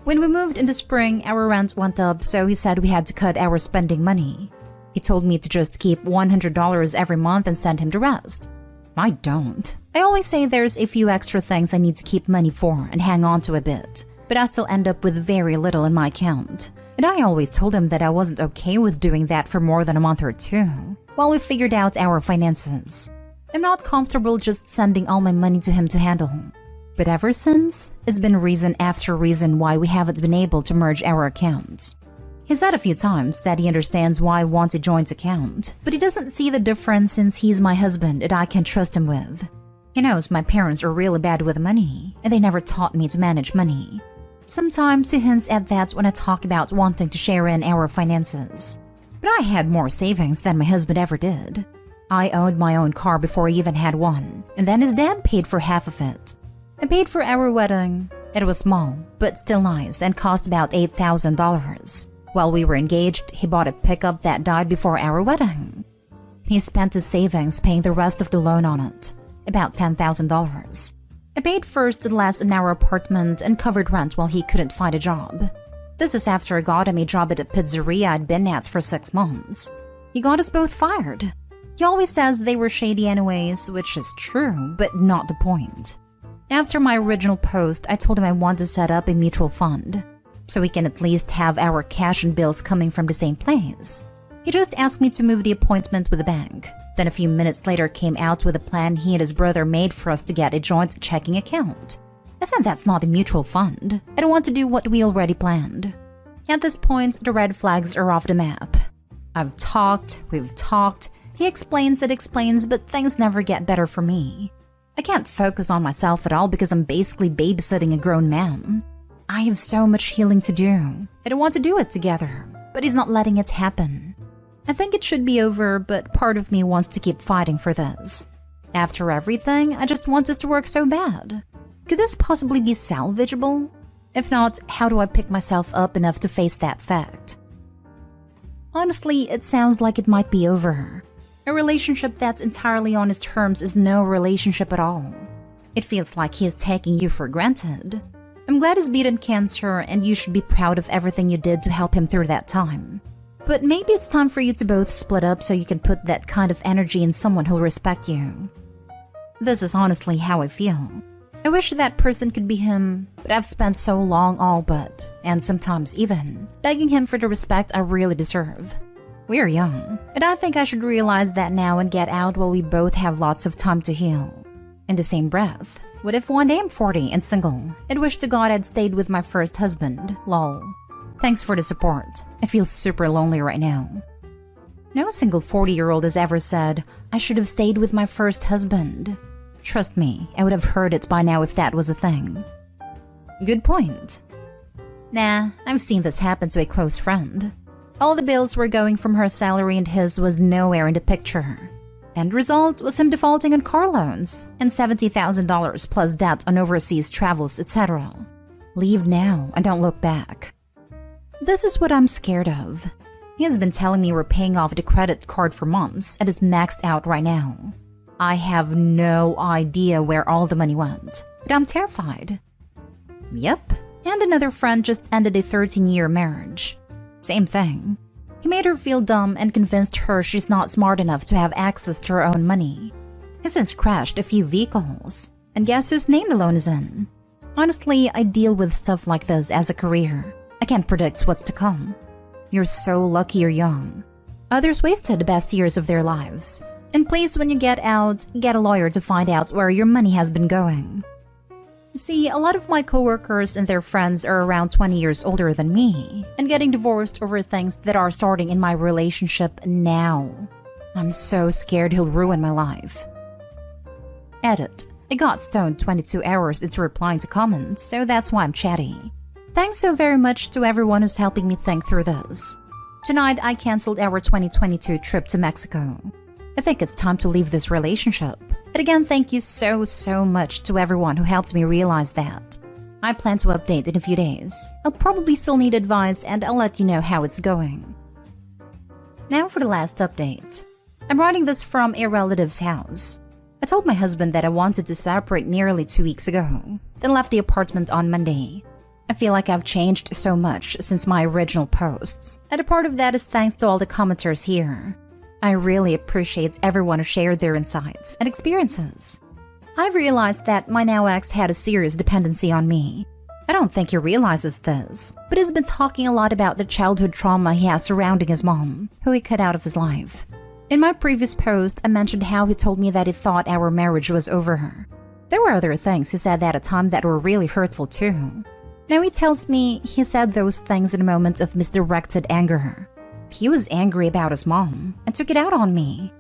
When we moved in the spring, our rent went up, so he said we had to cut our spending money. He told me to just keep $100 every month and send him the rest. I don't. I always say there's a few extra things I need to keep money for and hang on to a bit, but I still end up with very little in my account. And I always told him that I wasn't okay with doing that for more than a month or two, while we figured out our finances. I'm not comfortable just sending all my money to him to handle. But ever since, it's been reason after reason why we haven't been able to merge our accounts. He said a few times that he understands why I want a joint account, but he doesn't see the difference since he's my husband and I can trust him with. He knows my parents are really bad with money, and they never taught me to manage money. Sometimes he hints at that when I talk about wanting to share in our finances. But I had more savings than my husband ever did. I owned my own car before I even had one, and then his dad paid for half of it. I paid for our wedding. It was small, but still nice, and cost about $8,000. While we were engaged, he bought a pickup that died before our wedding. He spent his savings paying the rest of the loan on it, about $10,000. I paid first and last in our apartment and covered rent while he couldn't find a job. This is after I got him a job at a pizzeria I'd been at for 6 months. He got us both fired. He always says they were shady anyways, which is true, but not the point. After my original post, I told him I want to set up a mutual fund, so we can at least have our cash and bills coming from the same place. He just asked me to move the appointment with the bank, then a few minutes later came out with a plan he and his brother made for us to get a joint checking account. I said that's not a mutual fund. I don't want to do what we already planned. At this point, the red flags are off the map. We've talked, he explains, but things never get better for me. I can't focus on myself at all because I'm basically babysitting a grown man. I have so much healing to do. I don't want to do it together, but he's not letting it happen. I think it should be over, but part of me wants to keep fighting for this. After everything, I just want this to work so bad. Could this possibly be salvageable? If not, how do I pick myself up enough to face that fact? Honestly, it sounds like it might be over. A relationship that's entirely on his terms is no relationship at all. It feels like he is taking you for granted. I'm glad he's beaten cancer, and you should be proud of everything you did to help him through that time. But maybe it's time for you to both split up so you can put that kind of energy in someone who'll respect you. This is honestly how I feel. I wish that person could be him, but I've spent so long all but, and sometimes even, begging him for the respect I really deserve. We're young, and I think I should realize that now and get out while we both have lots of time to heal. In the same breath, what if one day I'm 40 and single, and wish to God I'd stayed with my first husband, lol. Thanks for the support. I feel super lonely right now. No single 40-year-old has ever said, I should have stayed with my first husband. Trust me, I would have heard it by now if that was a thing. Good point. Nah, I've seen this happen to a close friend. All the bills were going from her salary and his was nowhere in the picture. End result was him defaulting on car loans and $70,000 plus debt on overseas travels, etc. Leave now and don't look back. This is what I'm scared of. He has been telling me we're paying off the credit card for months and is maxed out right now. I have no idea where all the money went, but I'm terrified. Yep, and another friend just ended a 13-year marriage. Same thing. He made her feel dumb and convinced her she's not smart enough to have access to her own money. He's since crashed a few vehicles, and guess whose name the loan is in? Honestly, I deal with stuff like this as a career. I can't predict what's to come. You're so lucky you're young. Others wasted the best years of their lives. And please, when you get out, get a lawyer to find out where your money has been going. See, a lot of my coworkers and their friends are around 20 years older than me and getting divorced over things that are starting in my relationship now. I'm so scared he'll ruin my life. Edit. I got stoned 22 hours into replying to comments, so that's why I'm chatty. Thanks so very much to everyone who's helping me think through this. Tonight, I canceled our 2022 trip to Mexico. I think it's time to leave this relationship. And again, thank you so much to everyone who helped me realize that. I plan to update in a few days. I'll probably still need advice and I'll let you know how it's going. Now for the last update. I'm writing this from a relative's house. I told my husband that I wanted to separate nearly 2 weeks ago, then left the apartment on Monday. I feel like I've changed so much since my original posts, and a part of that is thanks to all the commenters here. I really appreciate everyone who shared their insights and experiences. I've realized that my now ex had a serious dependency on me. I don't think he realizes this, but he's been talking a lot about the childhood trauma he has surrounding his mom, who he cut out of his life. In my previous post, I mentioned how he told me that he thought our marriage was over. There were other things he said at a time that were really hurtful too. Now he tells me he said those things in a moment of misdirected anger. He was angry about his mom and took it out on me.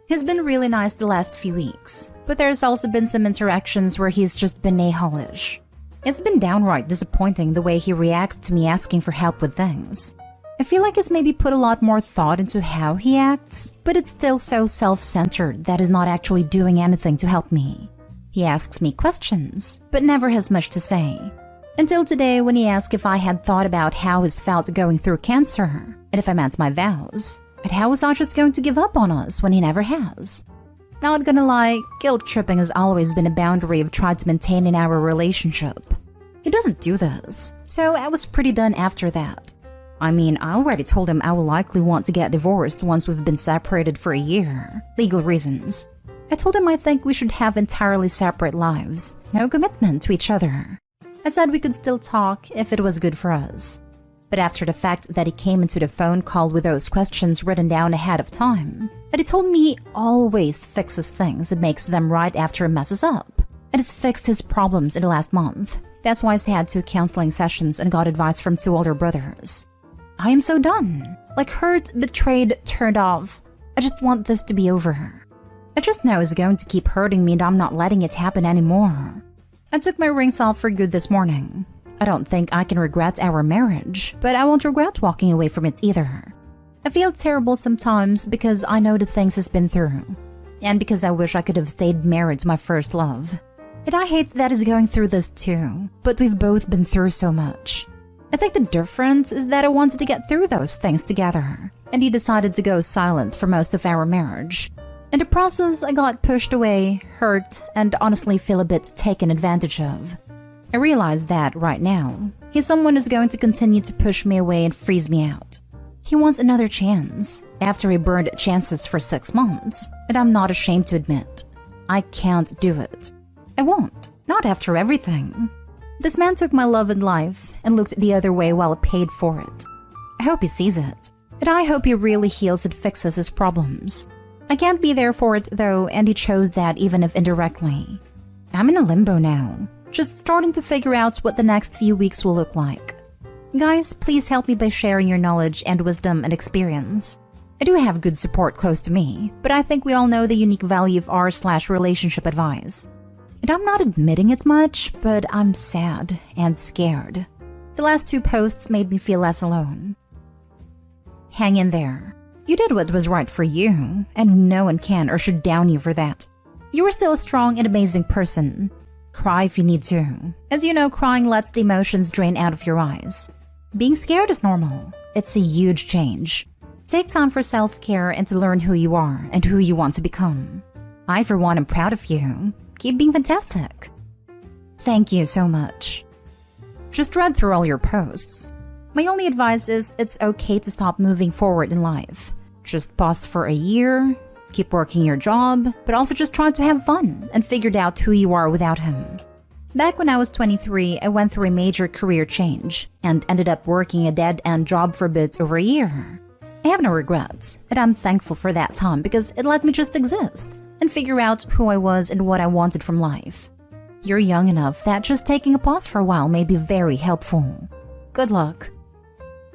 He's been really nice the last few weeks, but there's also been some interactions where he's just been a-holish. It's been downright disappointing the way he reacts to me asking for help with things. I feel like he's maybe put a lot more thought into how he acts, but it's still so self-centered that he's not actually doing anything to help me. He asks me questions, but never has much to say. Until today when he asked if I had thought about how he's felt going through cancer, and if I meant my vows, and how was I just going to give up on us when he never has. Not gonna lie, guilt tripping has always been a boundary I've tried to maintain in our relationship. He doesn't do this, so I was pretty done after that. I mean, I already told him I will likely want to get divorced once we've been separated for a year, legal reasons. I told him I think we should have entirely separate lives, no commitment to each other. I said we could still talk if it was good for us. But after the fact that he came into the phone call with those questions written down ahead of time, that he told me he always fixes things and makes them right after he messes up, and has fixed his problems in the last month. That's why he's had 2 counseling sessions and got advice from 2 older brothers. I am so done. Like hurt, betrayed, turned off. I just want this to be over. I just know it's going to keep hurting me and I'm not letting it happen anymore. I took my rings off for good this morning. I don't think I can regret our marriage, but I won't regret walking away from it either. I feel terrible sometimes because I know the things he's been through, and because I wish I could have stayed married to my first love. And I hate that he's going through this too, but we've both been through so much. I think the difference is that I wanted to get through those things together, and he decided to go silent for most of our marriage. In the process, I got pushed away, hurt, and honestly feel a bit taken advantage of. I realize that, right now, he's someone who's going to continue to push me away and freeze me out. He wants another chance, after he burned chances for 6 months, and I'm not ashamed to admit. I can't do it. I won't, not after everything. This man took my love and life and looked the other way while I paid for it. I hope he sees it, and I hope he really heals and fixes his problems. I can't be there for it though, and he chose that even if indirectly. I'm in a limbo now, just starting to figure out what the next few weeks will look like. Guys, please help me by sharing your knowledge and wisdom and experience. I do have good support close to me, but I think we all know the unique value of r/relationship advice. And I'm not admitting it much, but I'm sad and scared. The last 2 posts made me feel less alone. Hang in there. You did what was right for you, and no one can or should down you for that. You are still a strong and amazing person. Cry if you need to. As you know, crying lets the emotions drain out of your eyes. Being scared is normal. It's a huge change. Take time for self-care and to learn who you are and who you want to become. I, for one, am proud of you. Keep being fantastic. Thank you so much. Just read through all your posts. My only advice is it's okay to stop moving forward in life. Just pause for a year, keep working your job, but also just try to have fun and figured out who you are without him. Back when I was 23, I went through a major career change and ended up working a dead-end job for a bit over a year. I have no regrets, and I'm thankful for that time because it let me just exist and figure out who I was and what I wanted from life. You're young enough that just taking a pause for a while may be very helpful. Good luck.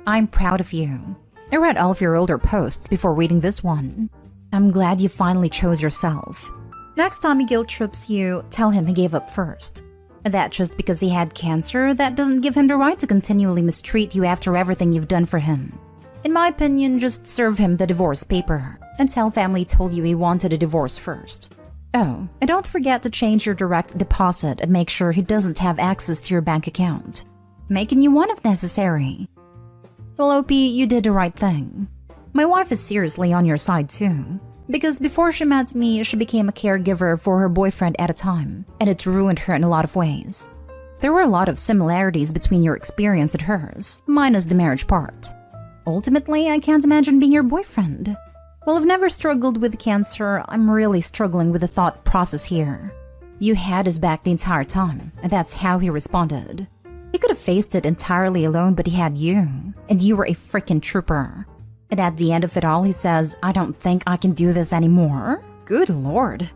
I'm proud of you. I read all of your older posts before reading this one. I'm glad you finally chose yourself. Next time he guilt trips you, tell him he gave up first. And that just because he had cancer, that doesn't give him the right to continually mistreat you after everything you've done for him. In my opinion, just serve him the divorce paper and tell family told you he wanted a divorce first. Oh, and don't forget to change your direct deposit and make sure he doesn't have access to your bank account. Make a new one if necessary. Well, OP, you did the right thing. My wife is seriously on your side too. Because before she met me, she became a caregiver for her boyfriend at a time, and it ruined her in a lot of ways. There were a lot of similarities between your experience and hers, minus the marriage part. Ultimately, I can't imagine being your boyfriend. Well, I've never struggled with cancer. I'm really struggling with the thought process here. You had his back the entire time, and that's how he responded. He could have faced it entirely alone, but he had you, and you were a freaking trooper. And at the end of it all, he says, "I don't think I can do this anymore." Good lord.